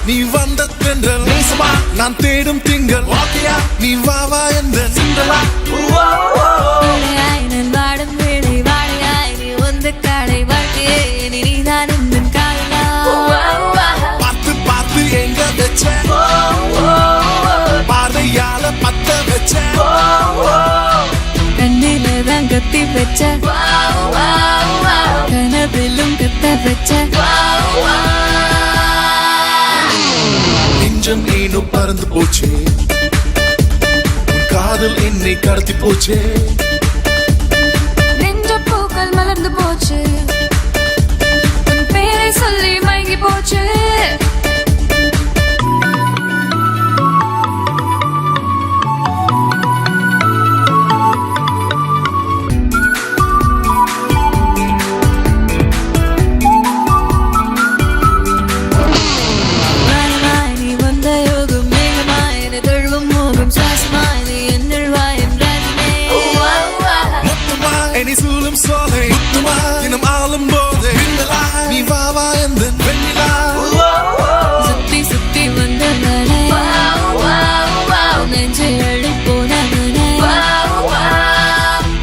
நீ வந்த தென்றல் நேசமா நான் தேடும் திங்கள் வாக்கியா நீ வாவா என்ற சிந்தலா. நான் வாடும் வேளை வாழையாய் நீ வந்து கடை வாழ்க்கையே நீதான் இந்த காலா. பார்த்து பார்த்து எங்க வச்ச பார்வையால பத்த வச்ச கண்ணில தான் கத்தி வச்ச கனவிலும் கத்த வச்ச. நெஞ்சம் ஏனோ பறந்து போச்சே உன் காதல் என்னை கடத்தி போச்சே. நெஞ்ச பூக்கள் மலர்ந்து போச்சு உன் பேரை சொல்லி மயங்கி போச்சு. சூழும் சோலை தினம் ஆளும் போது நீ வாவா எந்த வெண்ணிலா. சுத்தி சுத்தி வந்த நெஞ்சை அழி போன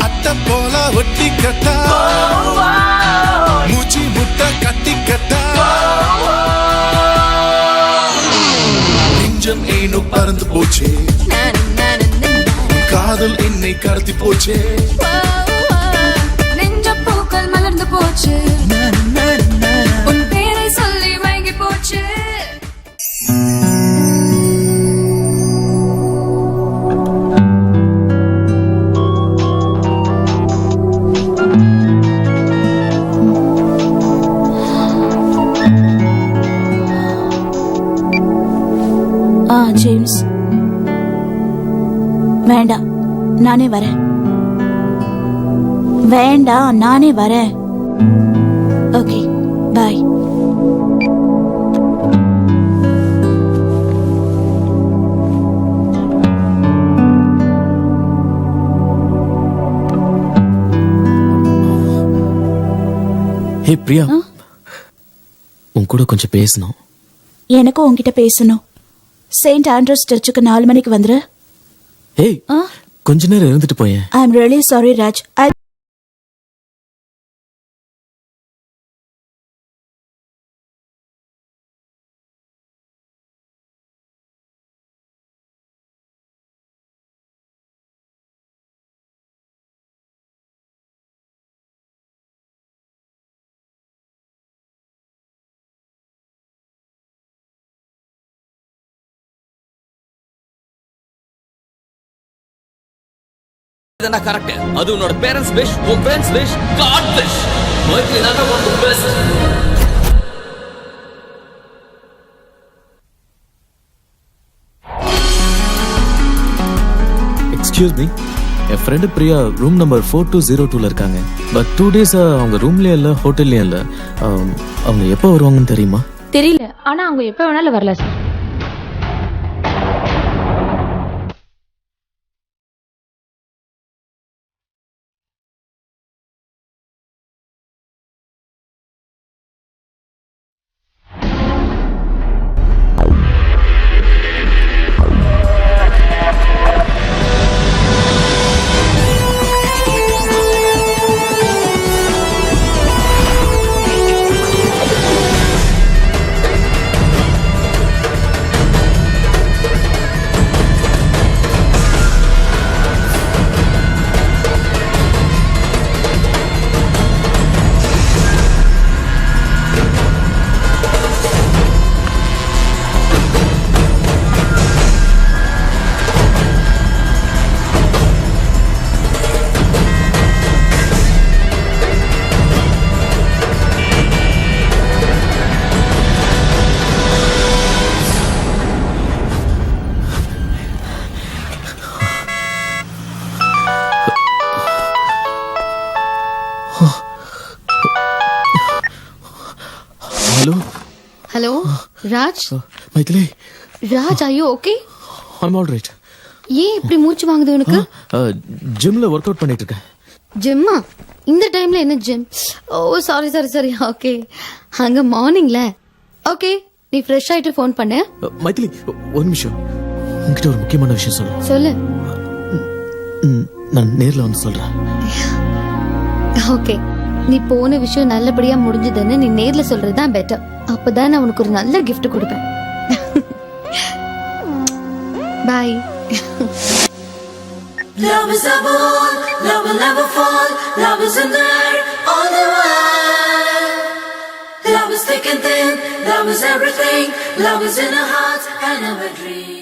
அட்ட போல ஒட்டி கட்டா மூச்சு முட்டை கட்டி கட்டா. நெஞ்சம் ஏனோ பறந்து போச்சே காதல் என்னை கடத்தி போச்சே. பூக்கள் மலர்ந்து போச்சு உன் பேரை சொல்லி மயங்கி போச்சு. ஜேம்ஸ் வேண்டாம் நானே வரேன். வேண்டாம் நானே வரேன். Okay bye. ஹே பிரியா, உன் கூட கொஞ்சம் பேசணும். எனக்கும் உன்கிட்ட பேசணும். செயின்ட் ஆண்ட்ரூஸ் சர்ச்சுக்கு 4 மணிக்கு வந்துரு. ஏய் கொஞ்ச நேரம் இருந்துட்டு போயேன். I am really sorry Raj. இதெல்லாம் கரெக்ட். அது உன்னோட பேரண்ட்ஸ் விஷ், உன் friends wish, God wish. Michael நான் won the best. Excuse me, என் ஃப்ரெண்டு பிரியா ரூம் நம்பர் 4202 இருக்காங்க. பட் 2 days அவங்க ரூம்லயே இல்ல, ஹோட்டல்லயே இல்ல. அவங்க எப்போ வருவாங்கன்னு தெரியுமா? தெரியல, ஆனா அவங்க எப்ப வேணாலும் வரல சார். ஹலோ ராஜ். மைதிலி, ராஜ் ஐயோ ஓகே? I'm all right. ஏன் இப்படி மூச்சு வாங்குது உனக்கு? ஜிம்ல ஒர்க் அவுட் பண்ணிட்டு இருக்கேன். ஜிம்மா? இந்த டைம்ல என்ன ஜிம்? ஓ சாரி சாரி சாரி. ஓகே, அங்க மார்னிங்ல. ஓகே, நீ ஃப்ரெஷ் ஆயிட்டு ஃபோன் பண்ணு. மைதிலி, ஒரு நிமிஷம், உன்கிட்ட ஒரு முக்கியமான விஷயம் சொல்லணும். சொல்லு. நான் நேர்ல வந்து சொல்றேன். ஓகே, நீ போன விஷயம் நல்லபடியா முடிஞ்சதுன்னு நீ நேர்ல சொல்றதுதான் பெட்டர். அப்பதான் நான் உனக்கு ஒரு நல்ல gift கொடுப்பேன். பாய். Love is a ball, love will never fall. Love is in there all the while. Love is thick and thin, love is everything. Love is in our hearts and our dreams.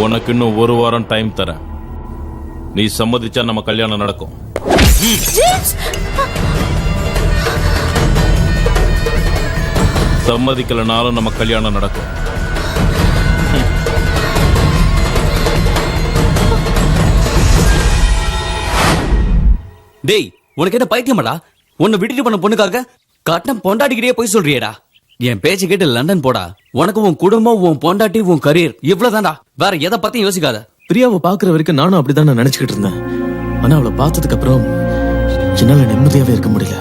உனக்கு இன்னும் ஒரு வாரம் டைம் தரேன். நீ சம்மதிச்சா நம்ம கல்யாணம் நடக்கும். சம்மதிக்கலனாலும் நம்ம கல்யாணம் நடக்கும். டேய், உனக்கு என்ன பைத்தியமாடா? உன்னை விட்டுட்டு பண்ண பொண்ணுக்காக கட்டம் பொண்டாட்டிக்கிட்டே போய் சொல்றியேடா. என் பேச்சு கேட்டு லண்டன் போடா. உனக்கு உன் குடும்பம், உன் பொண்டாட்டி, உன் கரியர் இவ்வளவுதான்டா. வேற எதை பத்தியும் யோசிக்காத. பிரியாவை பாக்குற வரைக்கும் நானும் அப்படிதான் நான் நினைச்சுக்கிட்டு இருந்தேன். ஆனா அவளை பார்த்ததுக்கு அப்புறம் என்னால நிம்மதியாவே இருக்க முடியல.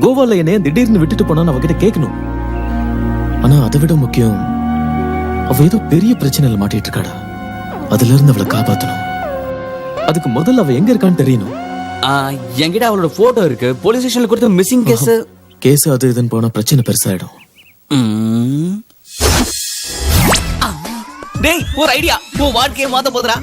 கோவால என்னைய திடீர்னு விட்டுட்டு போனான்னு அவகிட்ட கேட்கணும். ஆனா அதை விட முக்கியம், அவ ஏதோ பெரிய பிரச்சனையில மாட்டிட்டு இருக்காடா. அதுல இருந்து அவளை காப்பாத்தணும். அதுக்கு முதல்ல அவ எங்க இருக்கான்னு தெரியணும். என்கிட்ட அவளோட போட்டோ இருக்கு. போலீஸ் ஸ்டேஷன்ல கொடுத்த மிஸ்ஸிங் கேஸ் அது இதுன்னு போனா பிரச்சனை பெருசாயிடும். டேய், ஒரு ஐடியா. உன் வாழ்க்கையை மாத்த போதுடா.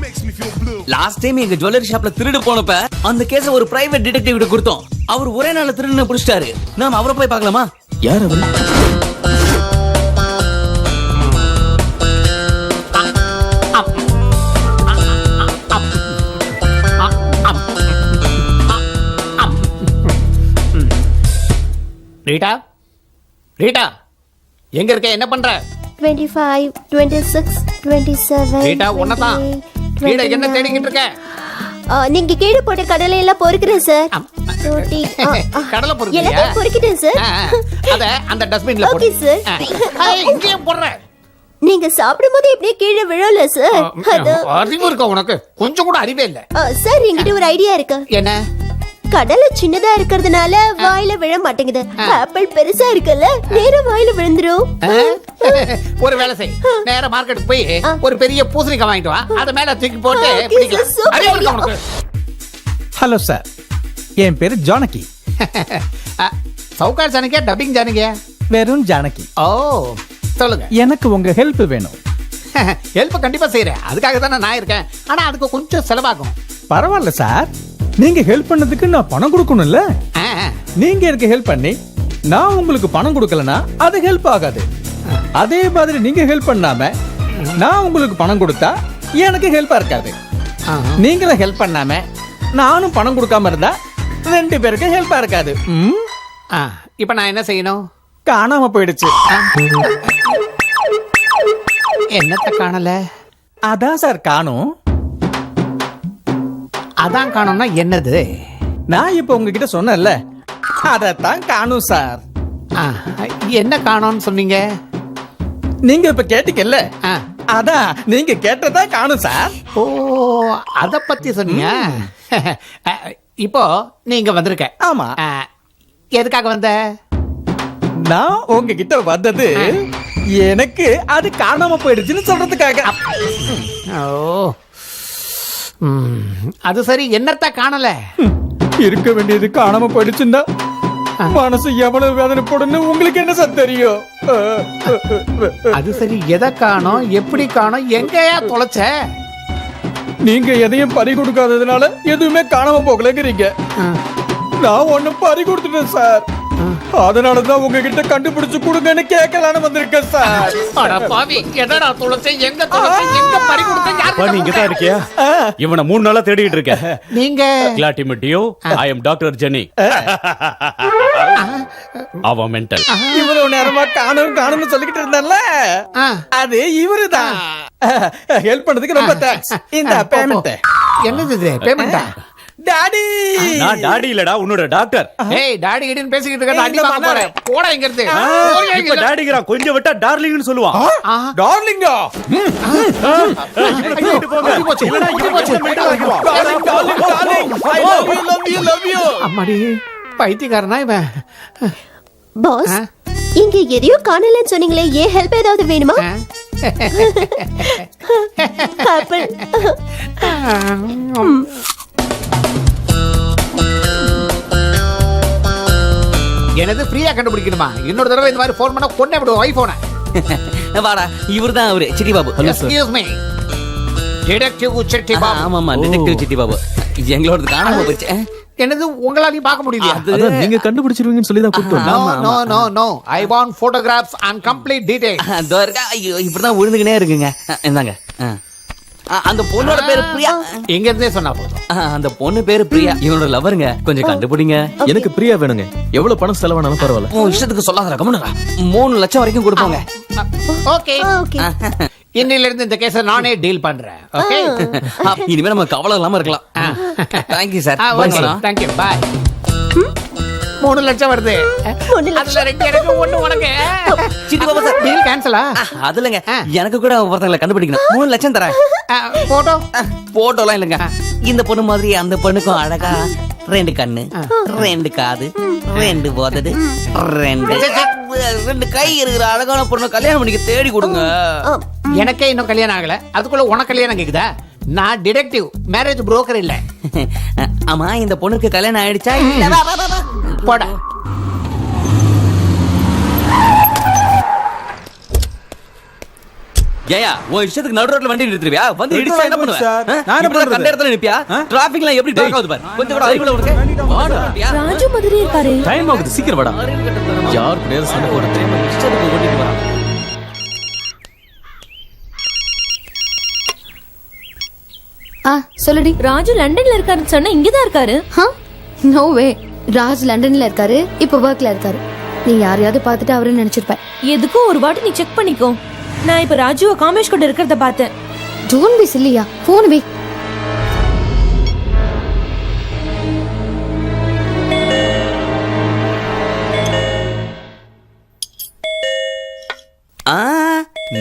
லாஸ்ட் டைம் எங்க ஜுவல்லரி ஷாப்ல திருடு போனப்ப அந்த கேஸ ஒரு பிரைவேட் டிடெக்டிவ் கிட்ட கொடுத்தோம். அவர் ஒரே நாள்ல திருடுன புடிச்சிட்டாரு. நாம அவரை போய் பார்க்கலாமா? யார் அவர்? ரீட்டா, ரீட்டா, எங்க இருக்க? என்ன பண்ற? 25, 26, 27. ரீட்டா, உன்னதான். கீழே என்ன தேடிக்கிட்டு இருக்க? நீங்க கீழே போட்ட கடலை எல்லாம் பொறுக்கிறேன் சார். கடலை பொறுக்கியா? எல்லாத்தையும் பொறுக்கிட்டேன் சார். அத அந்த டஸ்ட்பின்ல போடு. Okay sir. இங்கேயே போடுற. நீங்க சாப்பிடும்போது இப்படியே கீழே விழல சார். அது அறிவு இருக்கா உனக்கு? கொஞ்சம் கூட அறிவே இல்ல. சார், என்கிட்ட ஒரு ஐடியா இருக்கு. என்ன? கடலை சின்னதா இருக்கிறதுனால வாயில விழ மாட்டேங்குது. ஆப்பிள் பெருசா இருக்குல்ல, நேரா வாயில விழுந்துரும். ஒரு வேலை செய், நேரா மார்க்கெட்டுக்கு போய் ஒரு பெரிய பூசணிக்காய் வாங்கிட்டு வா. அத மேல தூக்கி போட்டு பிடிக்கலாம். அறிவு இருக்கா உனக்கு? ஹலோ சார், என் பேரு ஜானகி. சவுகார் ஜானகியா, டப்பிங் ஜானகியா? வெறும் ஜானகி. ஓ, சொல்லுங்க. எனக்கு உங்க ஹெல்ப் வேணும். ஹெல்ப் கண்டிப்பா செய்யறேன். அதுக்காக தானே நான் இருக்கேன். ஆனா அதுக்கு கொஞ்சம் செலவாகும். பரவாயில்ல சார், நீங்க ஹெல்ப் பண்ணதுக்கு நான் பணம் கொடுக்கணும்ல. நீங்க எனக்கு ஹெல்ப் பண்ணி நான் உங்களுக்கு பணம் கொடுக்கலனா அது ஹெல்ப் ஆகாது. அதே மாதிரி நீங்க ஹெல்ப் பண்ணாம நான் உங்களுக்கு பணம் கொடுத்தா எனக்கு ஹெல்ப்பா இருக்காது. நீங்களும் ஹெல்ப் பண்ணாம நானும் பணம் கொடுக்காம இருந்தா ரெண்டு பேருக்கு ஹெல்ப்பா இருக்காது. இப்ப நான் என்ன செய்யணும்? காணாம போயிடுச்சு. என்னத்த காணல? அதான் சார் காணும். அதான் காணும்னா என்னது? நான் இப்ப உங்ககிட்ட சொன்னேன்ல, அதத்தான் காணும் சார். என்ன காணும்னு சொன்னீங்க? நீங்க இப்ப கேட்டீங்கல்ல, அதான் நீங்க கேட்டதா காணும் சார். ஓ, அத பத்தி சொன்னீங்க. இப்போ நீங்க வந்திருக்க. ஆமா. எதுக்காக வந்த? நான் உங்ககிட்ட வந்தது எனக்கு அது காணாம போயிடுச்சுன்னு சொல்றதுக்காக. ஓ, அது சரி, என்னத்த காணல? இருக்க வேண்டியது காணாம போயிடுச்சுன்னா மனசு எவ்வளவு வேதனை போடுன்னு உங்களுக்கு என்ன சார் தெரியும்? அது சரி, எதை காணோம், எப்படி காணோம், எங்கயா தொலைச்ச? நீங்க எதையும் பறி கொடுக்காததுனால எதுவுமே காணாம போகலங்கிறீங்க. நான் ஒண்ணு பறி கொடுத்துட்டேன் சார். அதனாலதான் உங்ககிட்ட கண்டுபிடிச்சு கொடுங்கன்னு கேட்கலான்னு வந்திருக்கேன் சார். அட பாவி, எதடா தொலைச்ச? எங்க தொலைச்ச? எங்க பறி கொடுத்த? யாரு? நீங்க தான் இருக்கியா? இவனை 3 நாளா தேடிட்டு இருக்கேன். நீங்க Glad to meet you. I am Dr. Jenny. அவன் மென்டல். இவ்வளவு நேரமா காணும்னு சொல்லிக்கிட்டு இருந்தால அது இவருதான். ஹெல்ப் பண்ணதுக்கு ரொம்ப தேங்க்ஸ். இந்த பேமெண்ட். என்னது இது பேமெண்டா? டாடி. நான் டாடி இல்லடா, உன்னோட டாக்டர். ஏய் டாடி கிடின்னு பேசிக்கிட்டு இருக்க, அடி வாங்க போறேன். போடா இங்க இருந்து. இப்ப டாடிங்கறா, கொஞ்சம் விட்டா டார்லிங்னு சொல்லுவான். டார்லிங்கா? அம்மாடி பைத்தியக்காரனா இவன். பாஸ், இங்க எதையோ காணலன்னு சொன்னீங்களே, ஏன் ஹெல்ப் ஏதாவது வேணுமா? ஆப்பிள். எனது ஃப்ரீயா கண்டுபிடிக்கணுமா? இன்னொரு தடவை இந்த மாதிரி ஃபோன் பண்ணா கொன்னே விடுவோம் ஐபோனை. வாடா, இவர்தான் அவரு city Babu. Excuse me, detective city Babu. ஆமாமா, டிடெக்டிவ் சிட்டி பாபு. எங்களோட காணாம போச்சு. என்னது உங்களாலையும் பார்க்க முடியல? அதான் நீங்க கண்டுபிடிச்சிருவீங்கன்னு சொல்லி தான் கூப்பிட்டு நோ வந்தோம். No no no, I want photographs and complete details. அதோ இருக்கா. ஐயோ, இப்படிதான் விழுந்துக்கினே இருக்குங்க. இந்தாங்க. அந்த பொண்ணோட பேரு பிரியா. இங்க இருந்தே சொன்னா போதும். அந்த பொண்ணு பேரு பிரியா, இவனோட லவருங்க. கொஞ்சம் கண்டுபிடிங்க. எனக்கு பிரியா வேணுங்க. எவ்வளவு பணம் செலவானாலும் பரவாயில்ல. உன் இஷ்டத்துக்கு சொல்லாதடா, கம்முனுடா. 3 லட்சம் வரைக்கும் கொடுப்போங்க. ஓகே இன்னில இருந்து இந்த கேஸ நானே டீல் பண்றேன். ஓகே இனிமே நம்ம கவலை இல்லாம இருக்கலாம். Thank you sir. Thank you bye. 3 லட்சம் வருது. அதுல 2 எனக்கு 1 உனக்கு. சிட்டி பாபு சார், டீல் கேன்சலா? அதுலங்க எனக்கு கூட ஒருத்தங்களை கண்டுபிடிக்கணும். 3 லட்சம் தரேன். போட்டோ போட்டோலாம் இல்லைங்க. இந்த பொண்ணு மாதிரி அந்த பொண்ணுக்கும் அழகா 2 கண்ணு, 2 காது, 2 உதடு, 2 கை இருக்கிற அழகான பொண்ணு கல்யாணம் பண்ணிக்க தேடி கொடுங்க. எனக்கே இன்னும் கல்யாணம் ஆகல, அதுக்குள்ள உனக்கு கல்யாணம் கேக்குதா? நான் டிடெக்டிவ், மேரேஜ் புரோக்கர் இல்ல. ஆமா, இந்த பொண்ணுக்கு கல்யாணம் ஆயிடுச்சா? போடா. ஏயா, உன் இஷ்டத்துக்கு நடு ரோட்ல வண்டி நிறுத்துறியா? வந்து இடிச்சா என்ன பண்ணுவ? நான் என்ன பண்றது? கண்ட இடத்துல நிப்பியா? டிராபிக்லாம் எப்படி பிளாக் ஆகுது பாரு. கொஞ்சம் கூட அறிவுல உனக்கு. ராஜு மாதிரி இருக்காரு. டைம் ஆகுது, சீக்கிரம் வாடா. யார் கூட சண்டை போடுறது? இஷ்டத்துக்கு ஓட்டிட்டு போறான். சொல்லுடி. ராஜு லண்டன்ல இருக்காருன்னு சொன்னா இங்கதான் இருக்காரு. நோ வே. ராஜ் லண்டன்ல இருக்காரு, இப்ப ஒர்க்ல இருக்காரு. நீ யாரையாவது பார்த்துட்டு அவரு நினைச்சிருப்ப. எதுக்கும் ஒரு வாட்டி நீ செக் பண்ணிக்கோ. நான் இப்ப ராஜுவ காமேஷ் கூட இருக்கிறத பார்த்தேன். டோன்ட் பி சில்லியா. போன் வை.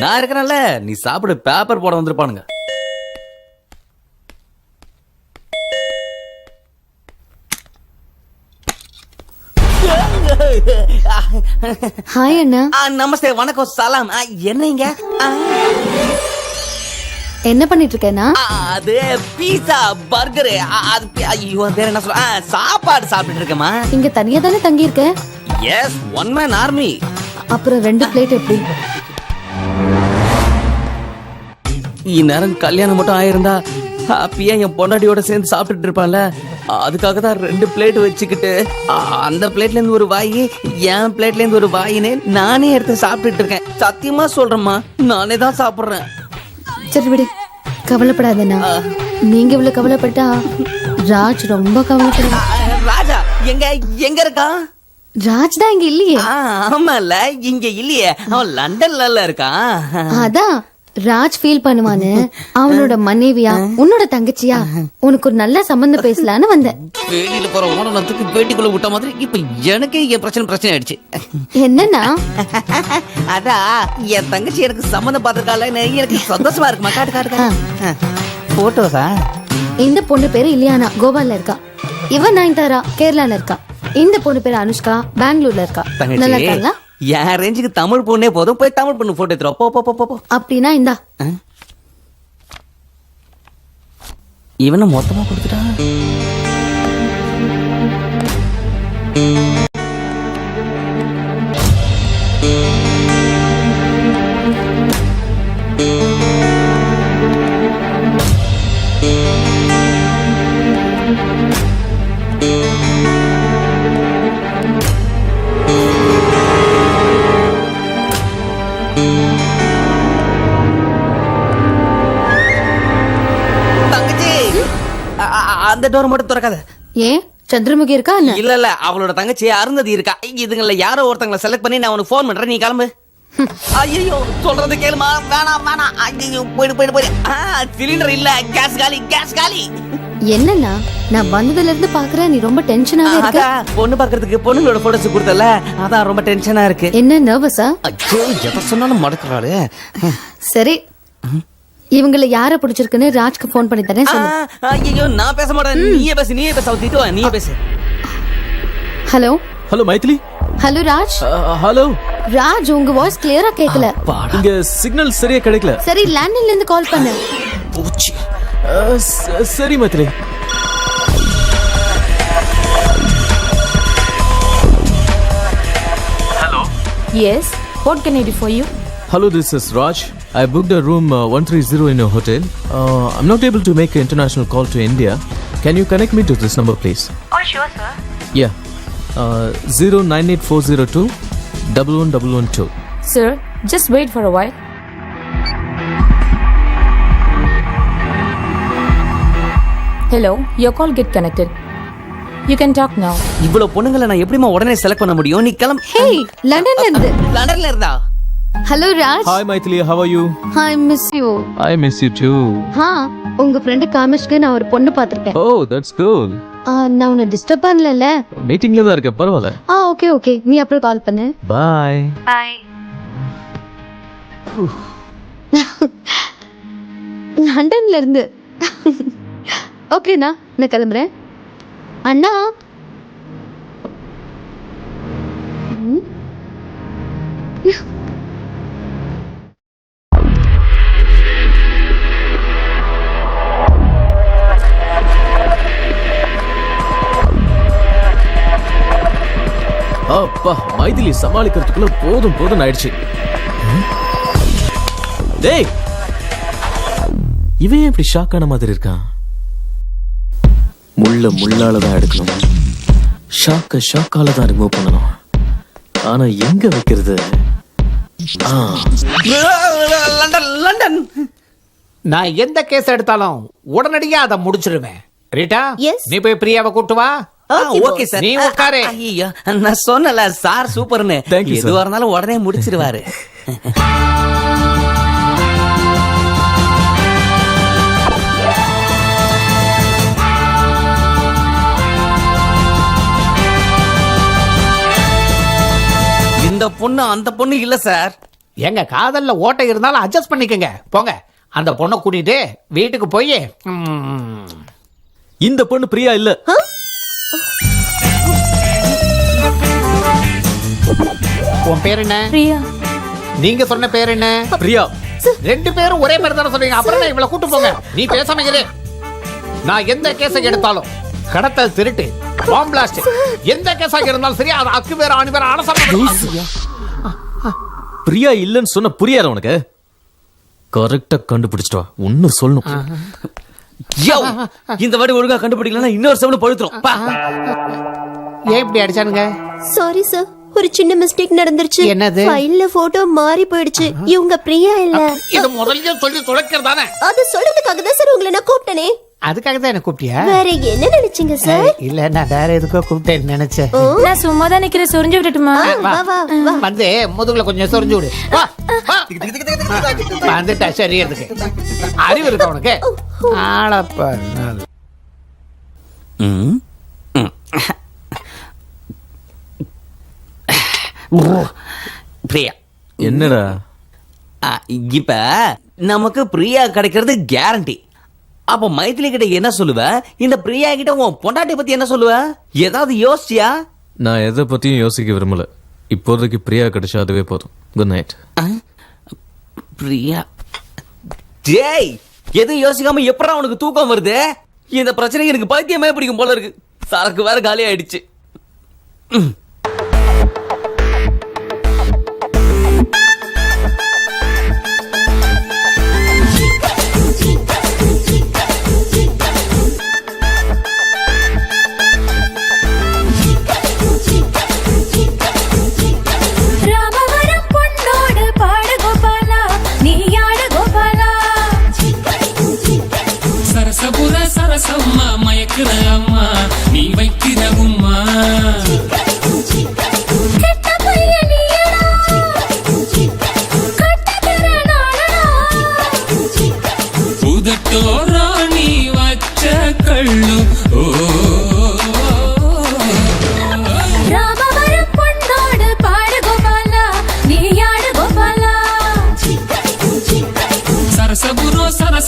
நான் இருக்கறேன்ல, நீ சாப்பிடு. பேப்பர் போட வந்திருப்பானுங்க. ஹாய் அண்ணா. நமஸ்தே, வணக்கம், சலாம். என்னங்க? என்ன பண்ணிட்டு இருக்கேனா? அது பீஸா, பர்கர். ஐயோ, பேர் என்ன சொல்ல? சாப்பாடு சாப்பிட்டு இருக்கேமா. இங்க தனியா தானே தங்கி இருக்க? Yes, one man army. அப்புறம் 2 பிளேட் எப்படி? இந்நேரம் கல்யாணம் மட்டும் ஆயிருந்தா ஹாப்பியா என் பொண்டாட்டியோட சேர்ந்து சாப்பிட்டுட்டு இருப்பான்ல. அதுக்காக தான் 2 பிளேட் வச்சுக்கிட்டு அந்த பிளேட்ல இருந்து ஒரு வாயி, என் பிளேட்ல இருந்து ஒரு வாயினே நானே எடுத்து சாப்பிட்டுட்டு இருக்கேன். சத்தியமா சொல்றேம்மா, நானே தான் சாப்பிடுறேன். சரி விடு, கவலைப்படாதண்ணா. நீங்க இவ்வளவு கவலைப்பட்டா ராஜ் ரொம்ப கவலைப்படுவான். ராஜா எங்க இருக்கா? ராஜ் தான் இங்க இல்லையே. ஆமால, இங்க இல்லையே. அவன் லண்டன்ல இருக்கான். அதான் ராஜ் ஃபீல் பண்ணுவான்னு அவனோட மனைவியா உன்னோட தங்கச்சியா உனக்கு ஒரு நல்ல சம்பந்தம் பேசலான்னு வந்தேன். பேட்டியில போற ஓடனத்துக்கு பேட்டிக்குள்ள விட்ட மாதிரி இப்ப எனக்கு என் பிரச்சனை ஆயிடுச்சு. என்னன்னா, அதான் என் தங்கச்சி எனக்கு சம்பந்தம் பார்த்திருக்கால, எனக்கு சந்தோஷமா இருக்குமா. காட்டு போட்டோஸா? இந்த பொண்ணு பேரு இலியானா, கோவால இருக்கா. இவன் நயன்தாரா, கேரளால இருக்கா. இந்த பொண்ணு பேரு அனுஷ்கா, பெங்களூர்ல இருக்கா. நல்லா இருக்காங்களா? என் ரேஞ்சுக்கு தமிழ் பொண்ணே போதும். போய் தமிழ் பொண்ணு போட்டோ எடுத்துரும். போ. அப்படின்னா இந்தா. இவனை மொத்தமா கொடுத்துட்டா. அந்த டோர் மட்டும் திறக்காத. ஏன் சந்திரமுகி இருக்கா என்ன? இல்ல இல்ல அவளோட தங்கச்சி அருந்ததி இருக்கா. இதுங்கள யாரோ ஒருத்தங்களை செலக்ட் பண்ணி நான் உனக்கு ஃபோன் பண்றேன், நீ கிளம்பு. ஐயோ சொல்றது கேளுமா. வேணாம் வேணாம். ஐயோ போயிடு. சிலிண்டர் இல்ல, கேஸ் காலி. என்னன்னா நான் வந்ததுல இருந்து பாக்குறேன், நீ ரொம்ப டென்ஷனாவே இருக்க. பொண்ணு பாக்குறதுக்கு பொண்ணுங்களோட போட்டோஸ் கொடுத்தல, அதான் ரொம்ப டென்ஷனா இருக்கு. என்ன நர்வஸா? ஐயோ எதை சொன்னாலும் மடக்குறாளே. சரி, இவங்கள யார பிடிச்சிருக்குன்னு ராஜ்க்கு ஃபோன் பண்ணி தரேன் சொல்லு. ஐயோ நான் பேச மாட்டேன், நீயே பேச. திட்டுவா, நீயே பேசு. Hello hello Maithili. Hello Raj. Hello Raj, உங்க வாய்ஸ் கிளியரா கேட்கல. இங்க சிக்னல் சரியா கிடைக்கல. சரி, லேண்ட்லைன்ல இருந்து கால் பண்ணு. பூச்சி. சரி Maithili. Yes, what can I do for you? Hello, this is Raj. I booked a room 130 in your hotel. I'm not able to make an international call to India. Can you connect me to this number, please? Oh, sure, sir. Yeah. 098402 11112. Sir, just wait for a while. Hello, your call get connected. You can talk now. இவ்வளவு பொண்ணுங்களை நான் எப்படிமா உடனே செலக்ட் பண்ண முடியும்? நீ கிளம்பு. ஹேய், லண்டன்ல இருந்து. லண்டன்ல இருந்தா? Hello Raj. Hi Maithili, how are you? I miss you. I miss you too. உங்க ஃப்ரெண்ட் காமேஷ்க்கு நான் ஒரு பொண்ணு பாத்திருக்கேன். Oh, that's cool. நான் உன்னை டிஸ்டர்ப் பண்ணலல? மீட்டிங்ல தான் இருக்க, பரவாயில்ல. ஓகே. நீ அப்புறம் கால் பண்ணு. Bye. Bye. லண்டன்ல இருந்து. ஓகேண்ணா, நான் கிளம்புறேன். அண்ணா. அப்பா, மைதிலி சமாளிக்கிறதுக்குள்ள போதும் ஆயிடுச்சு. டேய், இவன் எப்படி ஷாக் ஆன மாதிரி இருக்கான்? முள்ளால தான் எடுக்கணும், ஷாக்கால தான் ரிமூவ் பண்ணணும். ஆனா எங்க வைக்கிறது? லண்டன். நான் எந்த கேஸ் எடுத்தாலும் உடனடியா அதை முடிச்சிருவேன். ரீட்டா, நீ போய் பிரியாவை கூட்டு வா. ஓகே சார், நீ உட்காரு. ஐயோ நான் சொன்னல சார் சூப்பர்னு. எதுவா இருந்தாலும் உடனே முடிச்சிருவாரு. இந்த பொண்ணு அந்த பொண்ணு இல்ல சார். எங்க காதல்ல ஓட்டை இருந்தாலும் அட்ஜஸ்ட் பண்ணிக்கங்க. போங்க, அந்த பொண்ணை கூட்டிட்டு வீட்டுக்கு போய். இந்த பொண்ணு பிரியா இல்ல. உன் பேர் என்ன? பிரியா. நீங்க சொன்ன பேர் என்ன? பிரியா. ரெண்டு பேரும் ஒரே மாதிரி தானே சொல்றீங்க. அப்புறம் நான் இவளை கூட்டு போங்க. நீ பேசாம இரு. நான் எந்த கேஸை எடுத்தாலும், கடத்தல், திருட்டு, பாம் பிளாஸ்ட், எந்த கேஸாக இருந்தாலும் சரி, அது அக்கு வேற ஆணி வேற ஆனசம். பிரியா இல்லன்னு சொன்ன புரியாத உனக்கு? கரெக்டா கண்டுபிடிச்சிட்டா. ஒன்னு சொல்லணும். இந்த வாடி ஒழுங்கா கண்டுபிடிக்கலன்னா இன்னொரு செவனு பழுத்துரும். ஏன் இப்படி அடிச்சானுங்க? சாரி சார், ஒரு சின்ன மிஸ்டேக் நடந்துருச்சு. என்னது? ஃபைல்ல போட்டோ மாறி போயிடுச்சு. இவங்க பிரியா இல்ல. இது முதல்ல சொல்லி தொலைக்கிறதானே? அது சொல்றதுக்காக தான் சார் உங்களை நான் கூப்பிட்டனே. அதுக்காக தான் என்ன கூப்பிட்டியா? வேற என்ன நினைச்சீங்க சார்? இல்ல, நான் வேற எதுக்கோ கூப்பிட்டேன்னு நினைச்சேன். நான் சும்மா தான் நிக்கிறேன், சொரிஞ்சு விட்டுட்டுமா? வந்து முதுகுல கொஞ்சம் சொரிஞ்சு விடு. வந்துட்டா சரி. இருக்கு அறிவு இருக்கு உனக்கு. ஆளப்பா. பிரியா என்னடா? இப்ப நமக்கு பிரியா கிடைக்கிறது கேரண்டி. அப்ப மைதிலி கிட்ட என்ன சொல்லுவ? இந்த பிரியா கிட்ட உன் பொண்டாட்டி பத்தி என்ன சொல்லுவ? ஏதாவது யோசிச்சியா? நான் எதை பத்தியும் யோசிக்க விரும்பல. இப்போதைக்கு பிரியா கிடைச்சா அதுவே போதும். Good night. பிரியா. டேய், எதுவும் யோசிக்காம எப்படா உனக்கு தூக்கம் வருது? இந்த பிரச்சனைக்கு எனக்கு பைத்தியமே பிடிக்கும் போல இருக்கு. சரக்கு வேற காலி ஆயிடுச்சு. சரசபுர சரசம்மா மயக்கிற அம்மா, நீ வைக்கிற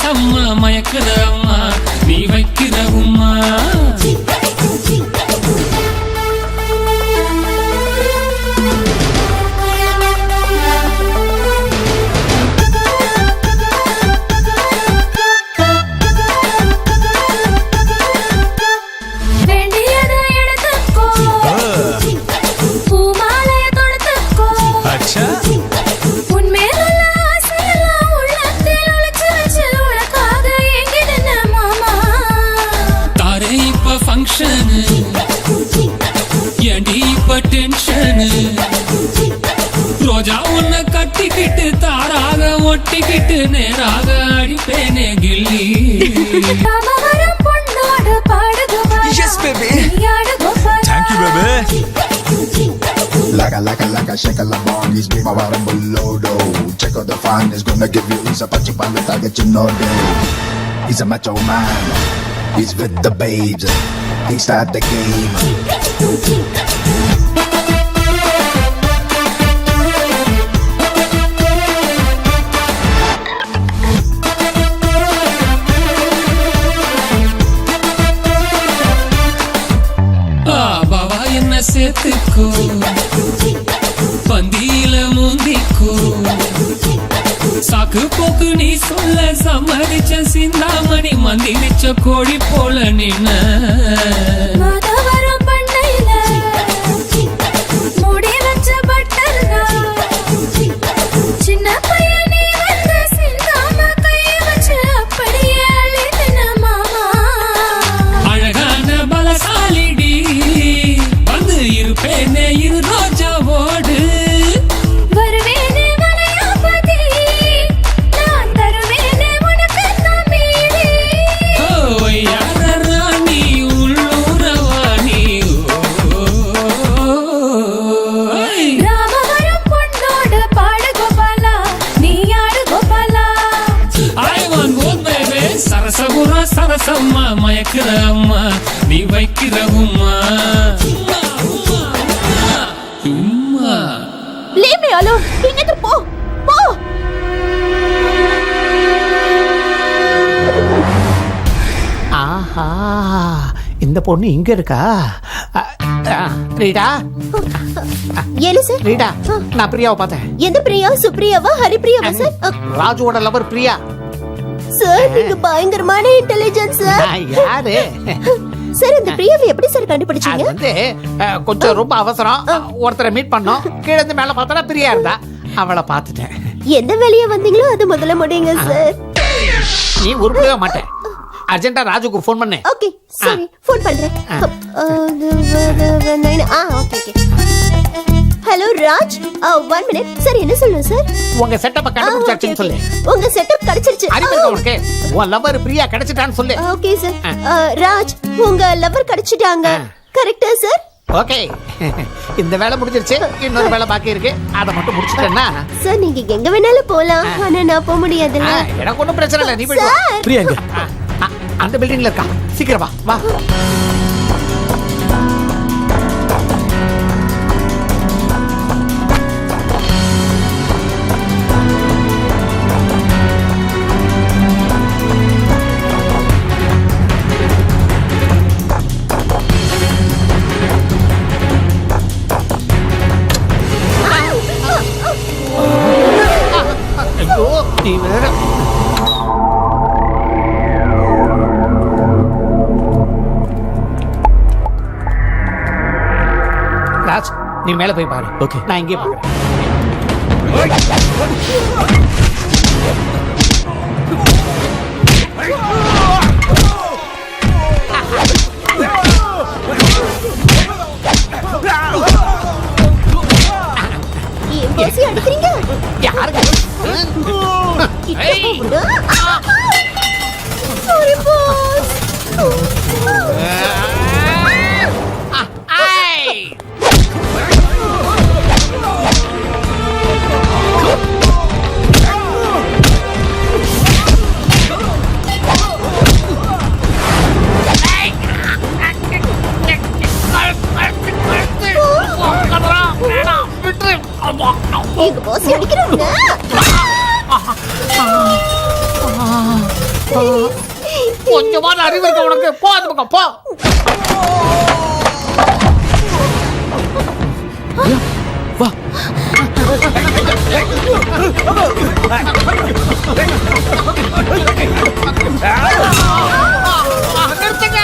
சரசம்மா மயக்குற அம்மா நீ வைக்கிற உம்மா ரோஜா உன்னை கட்டிக்கிட்டு தாராக ஒட்டிக்கிட்டு நேராக அடிப்பேனே கில்லி Yes, baby. Thank you, baby. Like a shake a la bong, he's been my bottom below. Check out the fun, is gonna give you a pachi pala target you know. He's a macho man, he's with the babes, he start the game. சேர்த்துக்கோ பந்தியில முந்திக்கோ சாக்கு போக்கு நீ சொல்ல சம்மதிச்ச சிந்தாமணி மந்திரிச்ச கோழி போல நின்ன சின்ன பையனே வந்து சிந்தாம கைய வச்சு அப்படியே அழித்தின மாமா அழகான பலசாலிடி இருப்பேனே இரு ரோஜாவோடு வருவேனே வளையாபதி நான் தருவேனே உனக்கு தமிழே ஓ யார ராணி உள்ளூரவாணி ராமவரம் பொன்னோடு பாடு கோபாலா நீ ஆடு Gopala I want both baby சரசகுரா சரசம்மா மயக்கிற அம்மா நீ வைக்கிற உம்மா Leave me alone. இங்கிட்டு போ போ. ஆஹா இந்த பொண்ணு இங்க இருக்கா ரீடா ஏலு சார் ரீடா நான் பிரியாவை பார்த்தேன் எந்த பிரியா சுப்ரியாவா ஹரிப்ரியாவா சார் ராஜுவோட லவர் பிரியா சார் நீங்க பயங்கரமான இன்டெலிஜென்ஸ் சார் யாரு சார் இந்த பிரியாவை எப்படி சார் கண்டுபிடிச்சீங்க வந்து கொஞ்சம் ரொம்ப அவசரம் ஒருத்தரை மீட் பண்ணோம் கீழே இருந்து மேல பார்த்தா பிரியா இருந்தா அவளை பார்த்துட்டேன் எந்த வேலையா வந்தீங்களோ அது முதல்ல முடியுங்க சார் நீ உருப்படவே மாட்டேன் அர்ஜென்ட்டா ராஜுக்கு ஃபோன் பண்ணு ஓகே சரி ஃபோன் பண்றேன் okay hello Raj 1 minute sir என்ன சொல்லுங்க சார் உங்க செட்டப்ப கண்டுபிடிச்சாச்சுன்னு சொல்லு உங்க செட்டப் கிடைச்சிருச்சு அறிவிக்க உனக்கு உன் லவர் பிரியா கிடைச்சிட்டான்னு சொல்லு ஓகே சார் ராஜ் உங்க லவர் கிடைச்சிட்டாங்க கரெக்ட்டா சார் ஓகே இந்த வேலை முடிஞ்சிருச்சு இன்னொரு வேலை பாக்கி இருக்கு அதை மட்டும் முடிச்சிட்டேன்னா சார் நீங்க எங்க வேணாலும் போலாம் ஆனா நான் போக முடியாதுல்ல எனக்கு ஒன்றும் பிரச்சனை இல்லை நீ போய் பிரியா எங்க அந்த பில்டிங்ல இருக்கா சீக்கிரம் வா வா நீ வேற ராஜ் நீ மேல போய் பாரு ஓகே நான் இங்கே பாக்குறேன் அடிக்கிறீங்க யாருக்கு சாரி பாஸ் எங்க பாஸ் அடிக்கிறாங்க கொஞ்சமான அறிவு இருக்க உனக்கு, போ அந்த பக்கம் போ. வா. நிறுத்துங்க.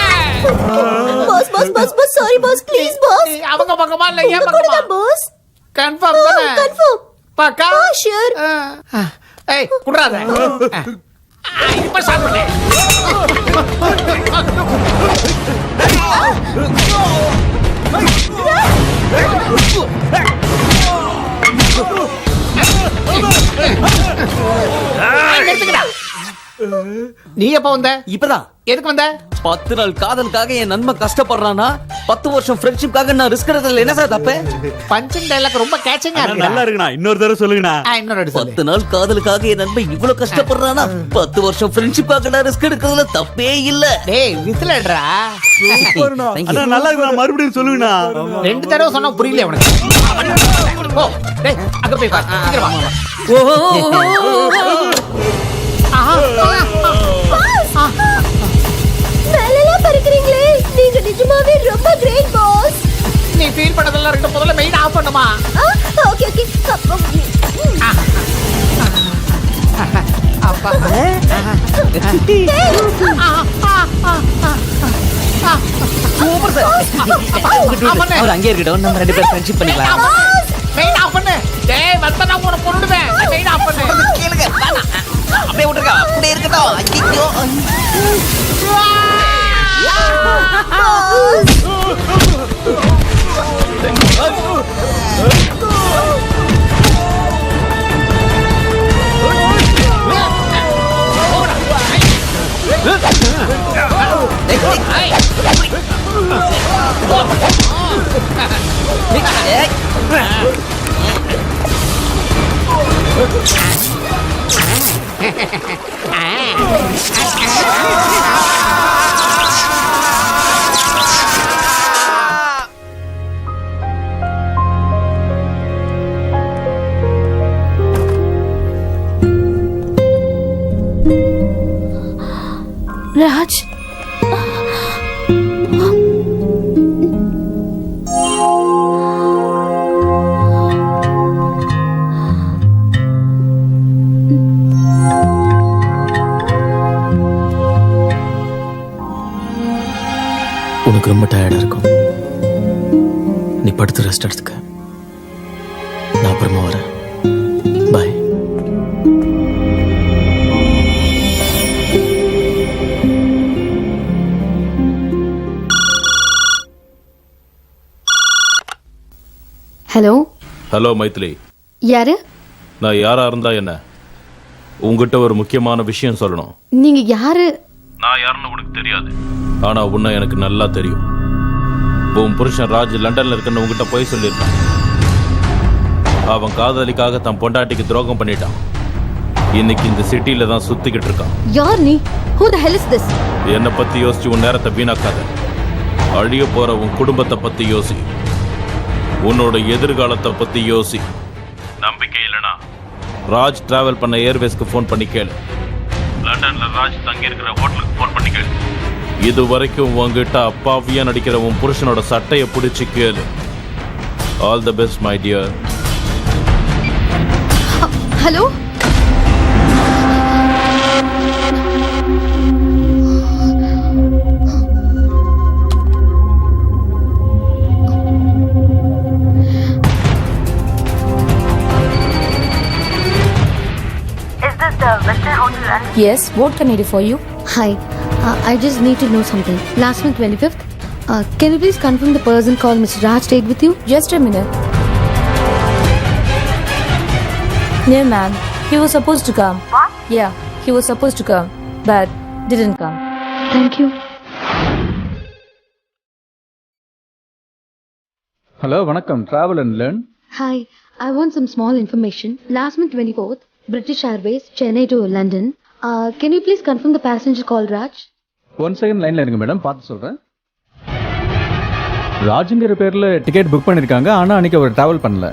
Boss boss boss boss sorry boss please boss. அவங்க பக்கமா இல்ல ஏன் பக்கமா? பாஸ் கன்ஃபார்ம் தானே? கன்ஃபார்ம் பக்கா ஷூர். ஏய் குடுறாத. இப்ப ஸ்டார்ட் பண்ணு. நிறுத்துங்கடா. நீ எப்ப வந்த? இப்பதான் எதுக்கு வந்த? 10 நாள் காதலுக்காக என் நண்பன் கஷ்டப்படுறானா 10 வருஷம் ஃப்ரெண்ட்ஷிப்காக நான் ரிஸ்க் எடுத்ததுல என்ன சார் தப்பு? பஞ்சிங் டைலாக் ரொம்ப கேட்சிங்கா இருக்கு. நல்லா இருக்குண்ணா, இன்னொரு தடவை சொல்லுங்கண்ணா. இன்னொரு வாட்டி சொல்லு. 10 நாள் காதலுக்காக என் நண்பன் இவ்வளவு கஷ்டப்படுறானா 10 வருஷம் ஃப்ரெண்ட்ஷிப்காக நான் ரிஸ்க் எடுக்கிறதுல தப்பே இல்ல. டேய் விசிலடா. அண்ணா நல்லா இருக்குண்ணா, மறுபடியும் சொல்லுங்கண்ணா. 2 தடவை சொன்னா புரியல உனக்கு. ஓ டேய் அங்க போய் பாரு. சீக்கிரம் வா. மேலலாம் பறக்குறீங்களே, நீங்க நிஜமாவே ரொம்ப கிரேட் பாஸ். நீ ஃபீல் பண்ணதெல்லாம் ரெண்டு முதல்ல மெயின் ஆஃப் பண்ணுமா? Okay okay. அப்பா சூப்பர் சார். அவர் அங்கே இருக்கட்டும், நம்ம 2 பேரும் ஃப்ரெண்ட்ஷிப் பண்ணிக்கலாம். மெயின் ஆஃப் பண்ணு. டேய் வந்தா நான் உன்னை கொன்னுடுவேன். மெயின் ஆஃப் பண்ணு. கேளுங்க. வேணாம். அப்படியே விட்டுருங்க. அப்படியே இருக்கட்டும். ஐயோ. ராஜ், உனக்கு ரொம்ப டயர்டா இருக்கும், நீ படுத்து ரெஸ்ட் எடுத்துக்க. நான் அப்புறமா வரேன். பாய். ஹலோ. ஹலோ மைதிலி, யாரு? நான் யாரா இருந்தா என்ன, உங்ககிட்ட ஒரு முக்கியமான விஷயம் சொல்லணும். நீங்க யாரு? நான் யாருன்னு உனக்கு தெரியாது, ஆனா உன்னை எனக்கு நல்லா தெரியும். உன் புருஷன் ராஜ் லண்டன்ல இருக்குன்னு உங்ககிட்ட போய் சொல்லியிருக்கான். அவன் காதலிக்காக தன் பொண்டாட்டிக்கு துரோகம் பண்ணிட்டான். இன்னைக்கு இந்த சிட்டில தான் சுத்திக்கிட்டு இருக்கான். யார் நீ? Who the hell is this? என்னை பத்தி யோசிச்சு உன் நேரத்தை வீணாக்காத. அழிய போற உன் குடும்பத்தை பத்தி யோசி, உன்னோட எதிர்காலத்தை பத்தி யோசி. நம்பிக்கை இல்லைனா ராஜ் டிராவல் பண்ண ஏர்வேஸ்க்கு ஃபோன் பண்ணி கேளு. லண்டன்ல ராஜ் தங்கி இருக்கிற ஹோட்டலுக்கு ஃபோன் பண்ணி கேளு. இது வரைக்கும் உங்ககிட்ட அப்பாவியா நடிக்கிற உன் புருஷனோட சட்டையை பிடிச்சி கேளு. All the best my dear. Hello. Yes, what can I do for you? Hi. I just need to know something. Last month 25th, can you please confirm the person called Mr. Raj stayed with you? Just a minute. No, ma'am. He was supposed to come. What? Yeah, he was supposed to come, but didn't come. Thank you. Hello வணக்கம், travel and learn. Hi. I want some small information. Last month 24th, British Airways, Chennai to London. Can you please confirm the passenger called Raj? 1 second லைன்ல இருங்க மேடம், பார்த்து சொல்றேன். ராஜுங்கிற பேர்ல டிக்கெட் புக் பண்ணிருக்காங்க, ஆனா அன்னைக்கு அவர் டிராவல் பண்ணல.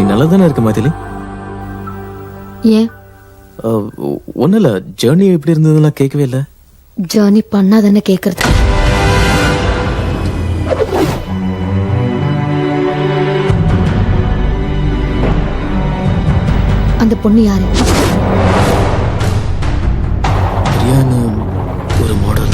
நீ நல்லா தானே இருக்க மைதிலி? ஏன்? ஒன்னும் இல்ல, ஜேர்னி எப்படி இருந்ததுலாம் கேட்கவே இல்லை. ஜேர்னி பண்ணாதானே கேக்குறது. அந்த பொண்ணு யாரு? பிரியான்னு ஒரு மாடல்.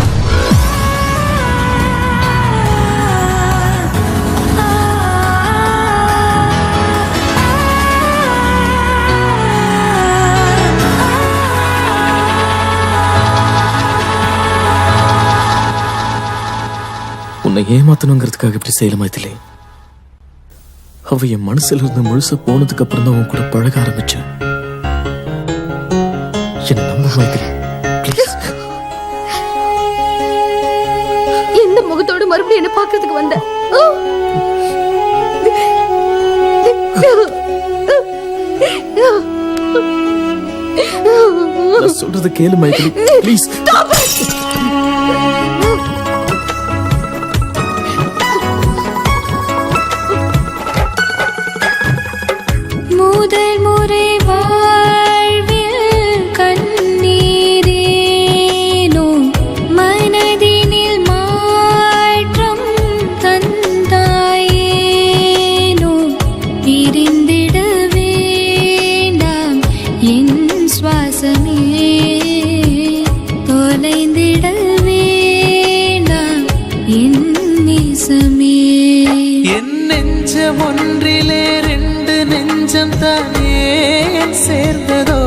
உன்னை ஏமாத்தணுங்கிறதுக்காக இப்படி செய்யல மைதிலி. அவ என் மனசுல இருந்து முழுசா போனதுக்கு அப்புறம் தான் உன் கூட பழக ஆரம்பிச்சேன். என்ன நம்ப மைதிலி, ப்ளீஸ். எந்த முகத்தோடு மறுபடியும் என்ன பாக்குறதுக்கு வந்த? நான் சொல்றது கேளு மைதிலி, ப்ளீஸ். முதல் முறை வாழ்வில் கண்ணீரேனோ மனதினில் மாற்றம் தந்தாயேனோ பிரிந்திட வேண்டாம் என் சுவாசமே தொலைந்திட வேண்டாம் என் நேசமே என் நெஞ்சம் ஒன்றிலே நெஞ்சம் தானே சேர்ந்ததோ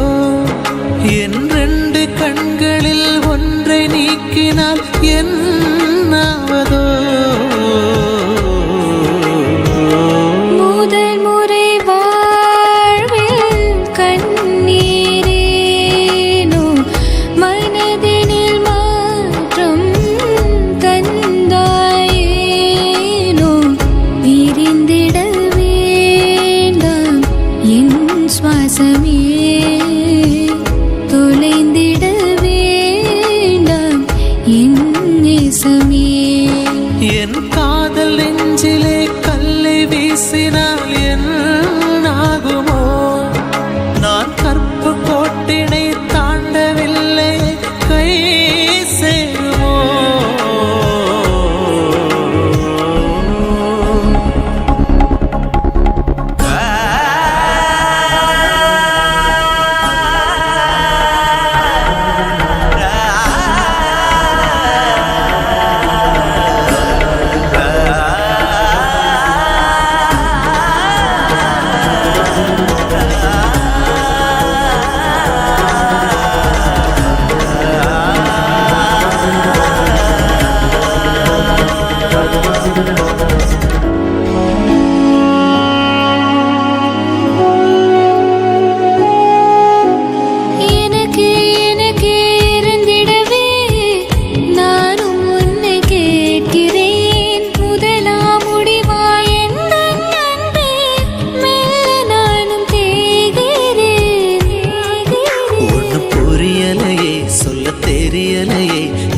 என் ரெண்டு கண்களில் ஒன்றை நீக்கினால் என்னாவதோ முதல் முறை வாழ்வில் கண்ணீரேனோ மனதினில் மாற்றம் தந்தாயேனோ பிரிந்திட சுவாசமே தொலைந்திட வேண்டாம் என் நேசமே. என் காதல் நெஞ்சிலே கல்லை வீசினால் என்னாகுமோ? நான் கற்பு கோட்டினை தாண்டவில்லை, கை சேருமோ?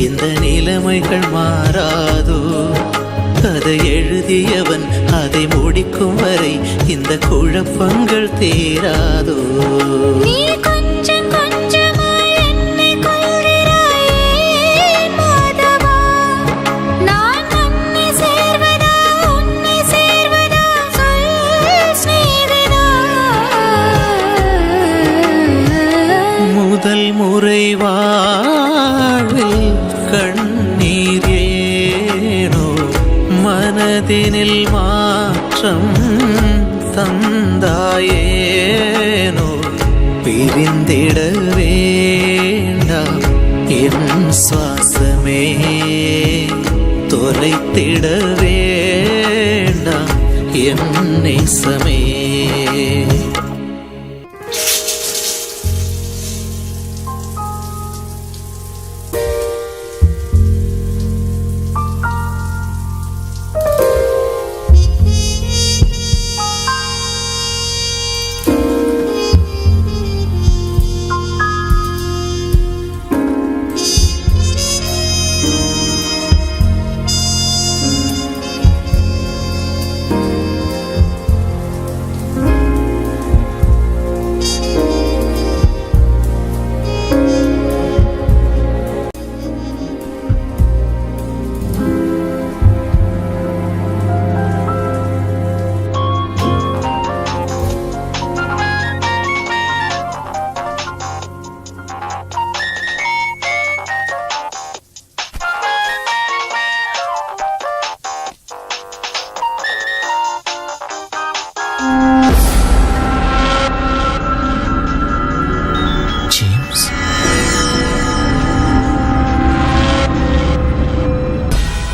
இந்த நிலைமைகள் மாறாதோ? கதை எழுதியவன் அதை முடிக்கும் வரை இந்த குழப்பங்கள் தீராதோ? நீ கொஞ்சம் கொஞ்சமாய் என்னை கொள்கிறாயே மாதவா. நான் உன்னை சேர்வதா உன்னை சேர்வதா சொல் ஸ்நேகிதா. முதல் முறை வாழ்வில் கண்ணீர் ஏனோ மனதினில் மாற்றம் தந்தாயேனோ பிரிந்திட வேண்டாம் என் சுவாசமே தொலைத்திட வேண்டாம் என் நேசமே.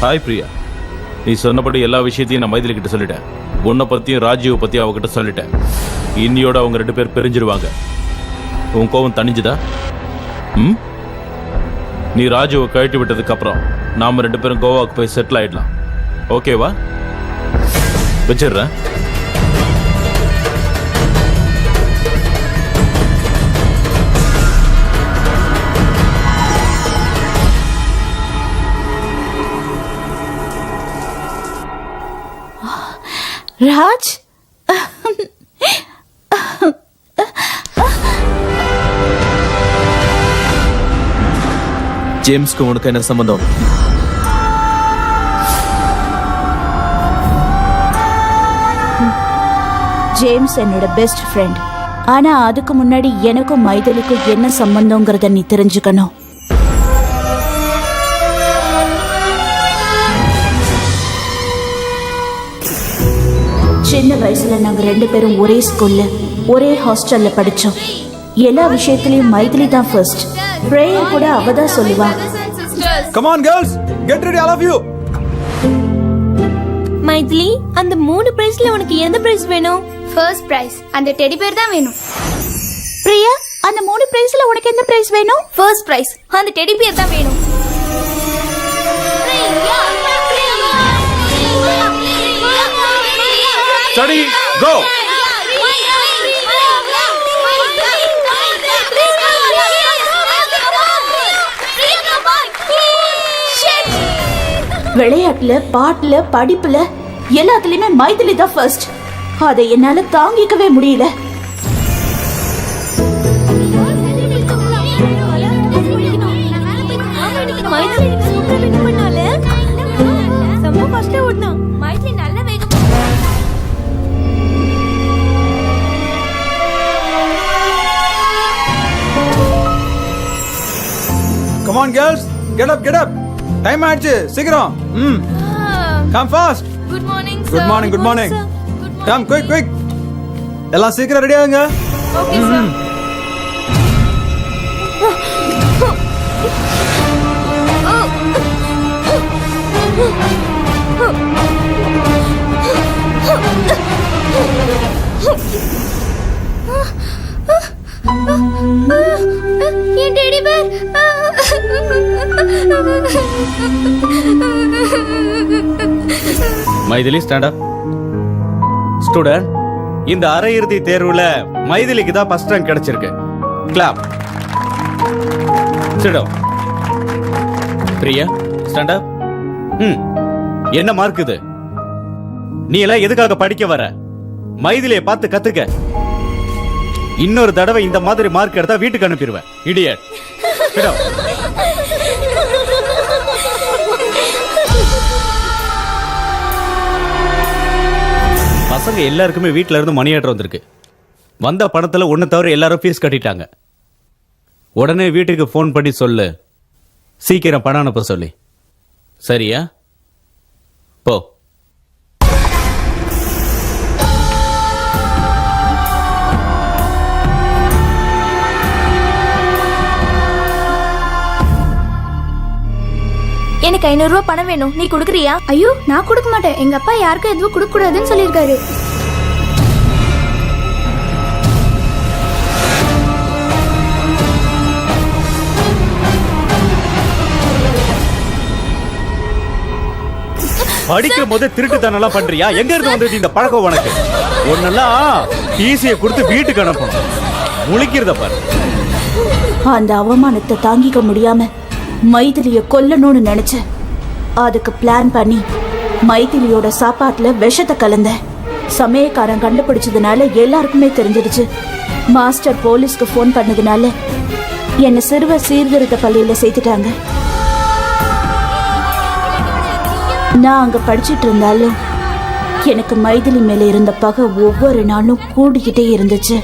ஹாய் பிரியா. நீ சொன்னபடி எல்லா விஷயத்தையும் நான் மைதிலி கிட்ட சொல்லிட்டேன். உன்னை பத்தியும் ராஜீவ் பத்தியும் அவகிட்ட சொல்லிட்டேன். இன்னியோட அவங்க 2 பேர் பிரிஞ்சிருவாங்க. உன் கோவம் தணிஞ்சுதா? நீ ராஜுவை கழட்டி விட்டதுக்கு அப்புறம் நாம 2 பேரும் கோவாவுக்கு போய் செட்டில் ஆயிடலாம். ஓகேவா? வச்சிடுறேன். ராஜ், ஜேம்ஸ்க்கு உனக்கு என்ன சம்பந்தம்? ஜேம்ஸ் என்னோட பெஸ்ட் ஃப்ரெண்ட். ஆனா அதுக்கு முன்னாடி எனக்கும் மைதிலிக்கும் என்ன சம்பந்தங்கிறத நீ தெரிஞ்சுக்கணும். சின்ன வயசுல நாங்க 2 பேரும் ஒரே ஸ்கூல்ல ஒரே ஹாஸ்டல்ல படிச்சோம். எல்லா விஷயத்திலயும் மைதிலி தான் ஃபர்ஸ்ட். பிரேயர் கூட அவ தான் சொல்லுவா. Come on girls, get ready all of you. Maithili, அந்த 3 பிரைஸ்ல உனக்கு எந்த பிரைஸ் வேணும்? First prize. அந்த டெடி பேர் தான் வேணும். பிரியா, அந்த 3 பிரைஸ்ல உனக்கு எந்த பிரைஸ் வேணும்? First prize. அந்த டெடி பேர் தான் வேணும். ஸ்டடி கோ. விளையாட்டுல, பாட்டுல, படிப்புல எல்லாத்துலயுமே மைதிலி தான் ஃபர்ஸ்ட். அதை என்னால தாங்கிக்கவே முடியல. Come on girls, get up, get up. Time ஆயிடுச்சு, சீக்கிரம். Come fast. Good morning, sir. Good morning, good morning. Come quick, quick. எல்லாம் சீக்கிரம் ரெடி ஆகுங்க. Okay, sir. என் teddy bear. Maithili, stand up. Student, இந்த அரையிறுதி தேர்வுல மைதிலிக்கு தான் ஃபர்ஸ்ட் ரேங்க் கிடைச்சிருக்கு. Clap. Sit down. Priya, stand up. என்ன மார்க் இது? நீ எல்லாம் எதுக்காக படிக்க வர? மைதிலியை பார்த்து கத்துக்க. இன்னொரு தடவை இந்த மாதிரி மார்க் எடுத்தா வீட்டுக்கு அனுப்பிடுவேன். இடியட். Sit down. பசங்க எல்லாருக்குமே வீட்டில இருந்து மணி ஆர்டர் வந்திருக்கு. வந்த பணத்துல ஒன்னு தவிர எல்லாரும் ஃபீஸ் கட்டிட்டாங்க. உடனே வீட்டுக்கு ஃபோன் பண்ணி சொல்லு, சீக்கிரம் பணம் அனுப்ப சொல்லி. சரியா? போ. எனக்கு 500 ரூபாய் பணம் வேணும். நீ கொடுக்குறியா? ஐயோ, நான் கொடுக்க மாட்டேன். எங்க அப்பா யாருக்கும் எதுவும் கொடுக்க கூடாதுன்னு சொல்லியிருக்காரு. படிக்கும் போது திருட்டுத்தனெல்லாம் பண்றியா? எங்க இருந்து வந்தது இந்த பழக்கம் உனக்கு? ஒன்னெல்லாம் ஈஸியை கொடுத்து வீட்டுக்கு அனுப்பணும். முழிக்கிறத பாரு. அந்த அவமானத்தை தாங்கிக்க முடியாம மைதிலிய கொல்லணும்னு நினைச்சேன். அதுக்கு பிளான் பண்ணி மைதிலியோட சாப்பாட்டுல விஷத்தை கலந்தேன். சமயக்காரன் கண்டுபிடிச்சதுனால எல்லாருக்குமே தெரிஞ்சிடுச்சு. மாஸ்டர் போலீஸ்க்கு ஃபோன் பண்ணதுனால என்னை சிறுவர் சீர்திருத்த பள்ளியில சேர்த்துட்டாங்க. நான் அங்க படிச்சுட்டு இருந்தாலும் எனக்கு மைதிலி மேல இருந்த பகை ஒவ்வொரு நாளும் கூடிக்கிட்டே இருந்துச்சு.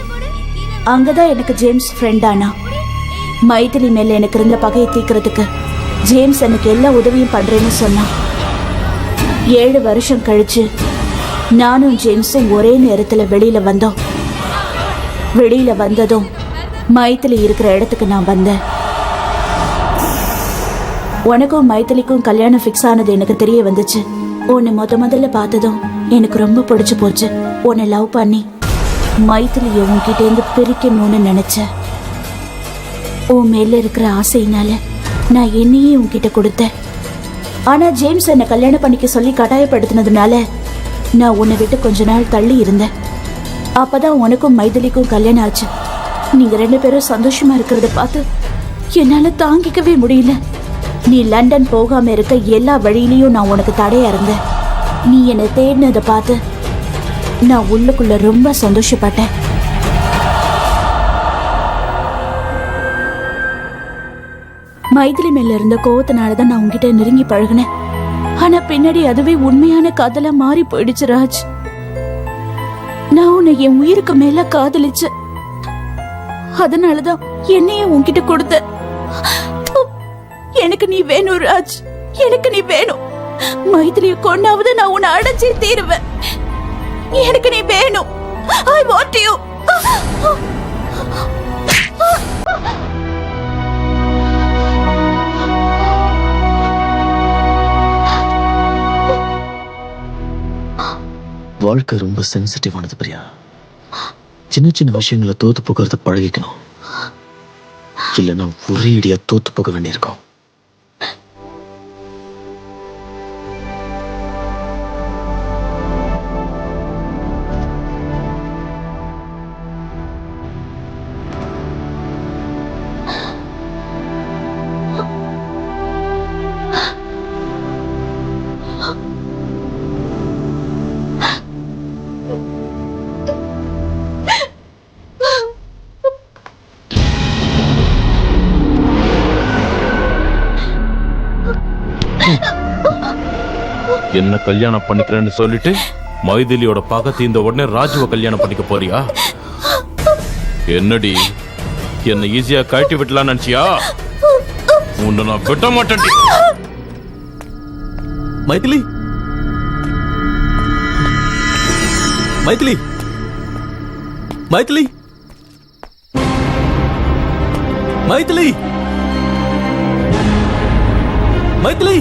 அங்கதான் எனக்கு ஜேம்ஸ் ஃப்ரெண்ட் ஆனா. மைதிலி மேல எனக்கு இருந்த பகையை தீர்க்கறதுக்கு ஜேம்ஸ் எனக்கு எல்லா உதவியும் பண்றேன்னு சொன்னான். 7 வருஷம் கழிச்சு நானும் ஜேம்ஸும் ஒரே நேரத்துல வெளியில வந்தோம். வெளியில வந்ததும் மைதிலி இருக்கிற இடத்துக்கு நான் வந்தேன். உனக்கும் மைத்திலிக்கும் கல்யாணம் ஃபிக்ஸ் ஆனது எனக்கு தெரிய வந்துச்சு. உன்னை முதல்ல பார்த்ததும் எனக்கு ரொம்ப பிடிச்சு போச்சு. உன்னை லவ் பண்ணி மைத்திலியை உன்கிட்ட இருந்து பிரிக்கணும்னு நினைச்சேன். உன் மேல இருக்கிற ஆசையினால நான் என்னையே உன்கிட்ட கொடுத்தேன். ஆனா ஜேம்ஸ் என்னை கல்யாணம் பண்ணிக்க சொல்லி கட்டாயப்படுத்தினதுனால நான் உன்னை விட்டு கொஞ்ச நாள் தள்ளி இருந்தேன். அப்பதான் உனக்கும் மைதிலிக்கும் கல்யாணம் ஆச்சு. நீங்க 2 பேரும் சந்தோஷமா இருக்கிறத பார்த்து என்னால தாங்கிக்கவே முடியல. நீ லண்டன் போகாம இருக்க எல்லா வழியிலையும் நான் உனக்கு தடையா இருந்தேன். நீ என்னை தேடினதை பார்த்து நான் உள்ளுக்குள்ள ரொம்ப சந்தோஷப்பட்டேன். மைதிலி மேல இருந்த கோவத்தினாலதான் நான் உன்கிட்ட நெருங்கி பழகினேன். ஆனா பின்னாடி அதுவே உண்மையான காதலா மாறி போயிடுச்சு ராஜ். நான் உன்னை என் உயிருக்கு மேல காதலிச்சேன். அதனாலதான் என்னையே உன்கிட்ட கொடுத்த. எனக்கு நீ வேணும் ராஜ், எனக்கு நீ வேணும். மைதிலியை கொண்டாவது நான் உன்னை அடைச்சே தீருவேன். எனக்கு நீ வேணும். I want you. வாழ்க்கை ரொம்ப சென்சிட்டிவானது பிரியா. சின்ன சின்ன விஷயங்களை தோத்து போகிறத பழகிக்கணும், இல்லைன்னா ஒரே இடியா தோத்து போக வேண்டியிருக்கும். என்ன கல்யாணம் பண்ணிக்கிறேன்னு சொல்லிட்டு மைதிலியோட பகை தீர்ந்த உடனே ராஜுவை கல்யாணம் பண்ணிக்க போறியா? என்னடி என்ன ஈஸியா கழட்டி விட்டலாம் நினைச்சியா? உன்னை நான் விட மாட்டேன். மைதிலி, மைதிலி, மைதிலி, மைதிலி, மைதிலி.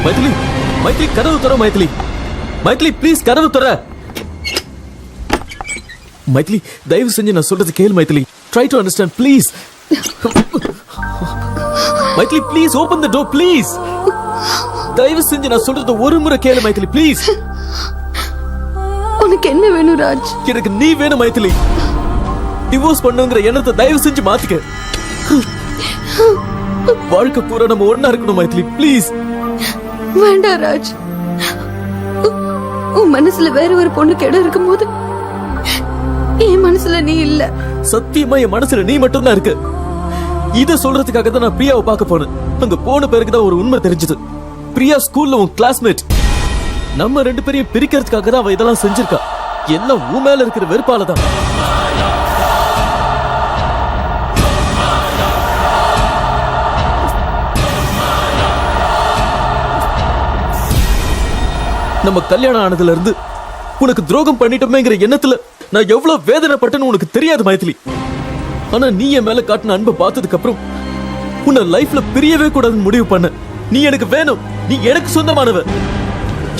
மைதிலி, மைதிலி, கதவு தர. மைதிலி, மைதிலி, ப்ளீஸ் கதவு தர. மைதிலி, தயவு செஞ்சு நான் சொல்றது கேள் Maithili. Try to understand please. Maithili, please open the door please. தயவு செஞ்சு நான் சொல்றது ஒரு முறை கேளு மைதிலி ப்ளீஸ். உனக்கு என்ன வேணும் ராஜ்? எனக்கு நீ வேணும் மைதிலி. டிவோர்ஸ் பண்ணுங்கிற எண்ணத்தை தயவு செஞ்சு மாத்திக்க. வாழ்க்கை பூரா நம்ம ஒண்ணா இருக்கணும் மைதிலி ப்ளீஸ். வேண்டாம் ராஜ். உன் மனசுல வேற ஒரு பொண்ணுக்கு இடம் இருக்கும் போது என் மனசுல நீ இல்ல. சத்தியமா என் மனசுல நீ மட்டும் தான் இருக்கு. இத சொல்றதுக்காக தான் நான் பிரியாவை பார்க்க போனேன். அங்க போன பிறகுதான் ஒரு உண்மை தெரிஞ்சது. பிரியா ஸ்கூல்ல உன் கிளாஸ்மேட். நம்ம 2 பேரையும் பிரிக்கிறதுக்காக தான் அவ இதெல்லாம் செஞ்சிருக்கா. எல்லாம் உன் மேல இருக்கிற வெறுப்பால தான். நம்ம கல்யாணம் ஆனதுல இருந்து உனக்கு துரோகம் பண்ணிட்டோமேங்கிற எண்ணத்துல நான் எவ்வளவு வேதனைப்பட்டேன்னு உனக்கு தெரியாது மைதிலி. ஆனா நீ என் மேல காட்டின அன்பை பார்த்ததுக்கு அப்புறம் உன்னை லைஃப்ல பிரியவே கூடாதுன்னு முடிவு பண்ண. நீ எனக்கு வேணும், நீ எனக்கு சொந்தமானவ.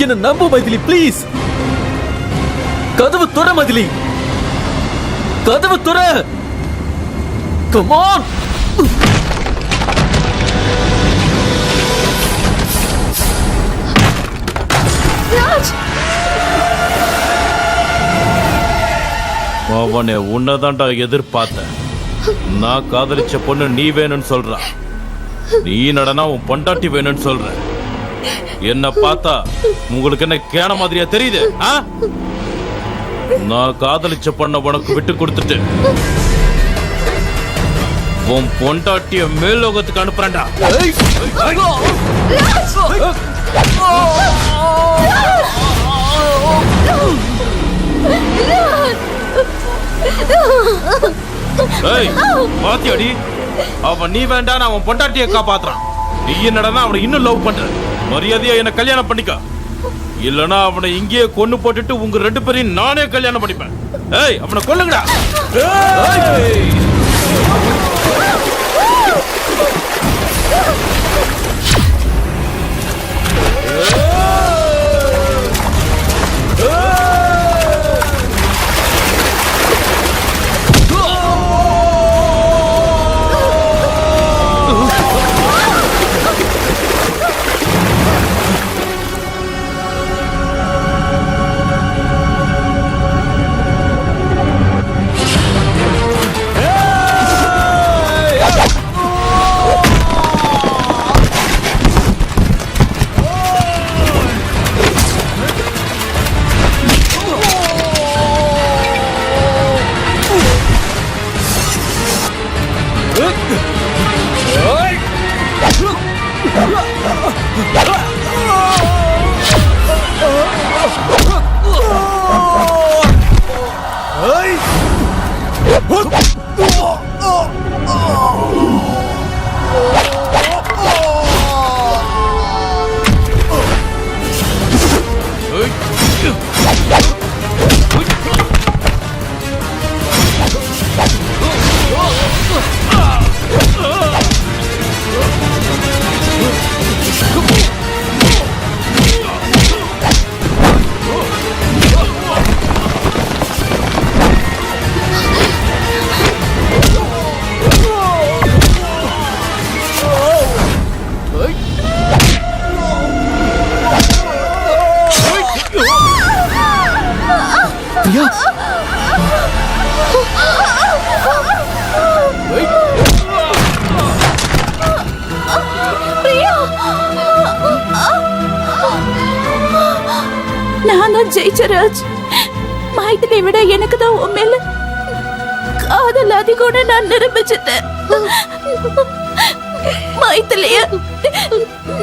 என்ன நம்பு மைதிலி ப்ளீஸ். கதவு துற மைதிலி, கதவு துற. Come on. அவனே உன்னதான்டா எதிர்பார்த்தேன். நான் காதலிச்ச பொண்ணு நீ வேணும்னு சொல்ற. நீ நடனா உன் பொண்டாட்டி வேணும்னு சொல்ற. என்ன பார்த்தா உங்களுக்கு என்ன கேன மாதிரியா தெரியுது? நான் காதலிச்ச பொண்ண உனக்கு விட்டு கொடுத்துட்டு உன் பொண்டாட்டிய மேலோகத்துக்கு அனுப்புறேன்டா. ஏய் பாத்தியாடி அவன் நீ வேண்டாம் அவன் பொண்டாட்டியை காப்பாத்துறான். நீ என்னடா அவனை இன்னும் லவ் பண்ற. மரியாதையா என்ன கல்யாணம் பண்ணிக்க, இல்லனா அவனை இங்கேயே கொன்னு போட்டுட்டு உங்க ரெண்டு பேரையும் நானே கல்யாணம் பண்ணிப்பேன். ஏய் அவனை கொல்லுங்கடா. நான் தான் ஜெயிச்சேன் ராஜ். மைதிலியை விட எனக்கு தான் உன் மேல காதல் அதிகம்னு நான் நிரூபிச்சிட்டேன். மைதிலிய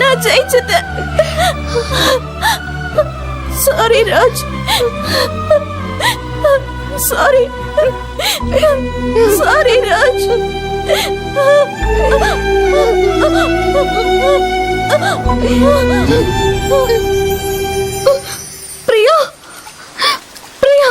நான் ஜெயிச்சிட்டேன். Sorry Raj, sorry sorry Raj. Priya, Priya,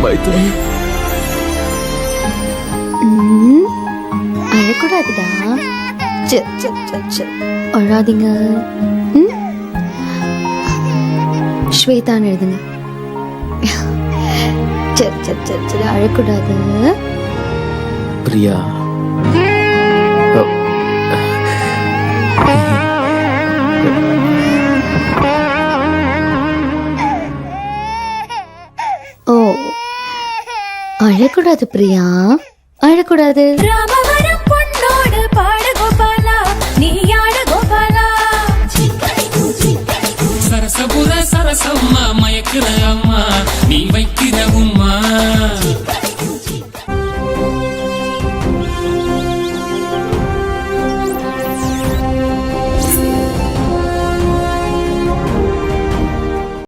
Maithili அழக்கூடாதுடா. அழாதீங்க. ஸ்வேதான்னு எழுதுங்க. சரி சரி சரி சரி, அழக்கூடாது. பிரியா, ஓ அழக்கூடாது பிரியா, அழக்கூடாது. ராமவரம் பொன்னோடு பாட கோபாலா, நீ ஆட கோபாலா. சரசபுர சரசம்மா மயக்குற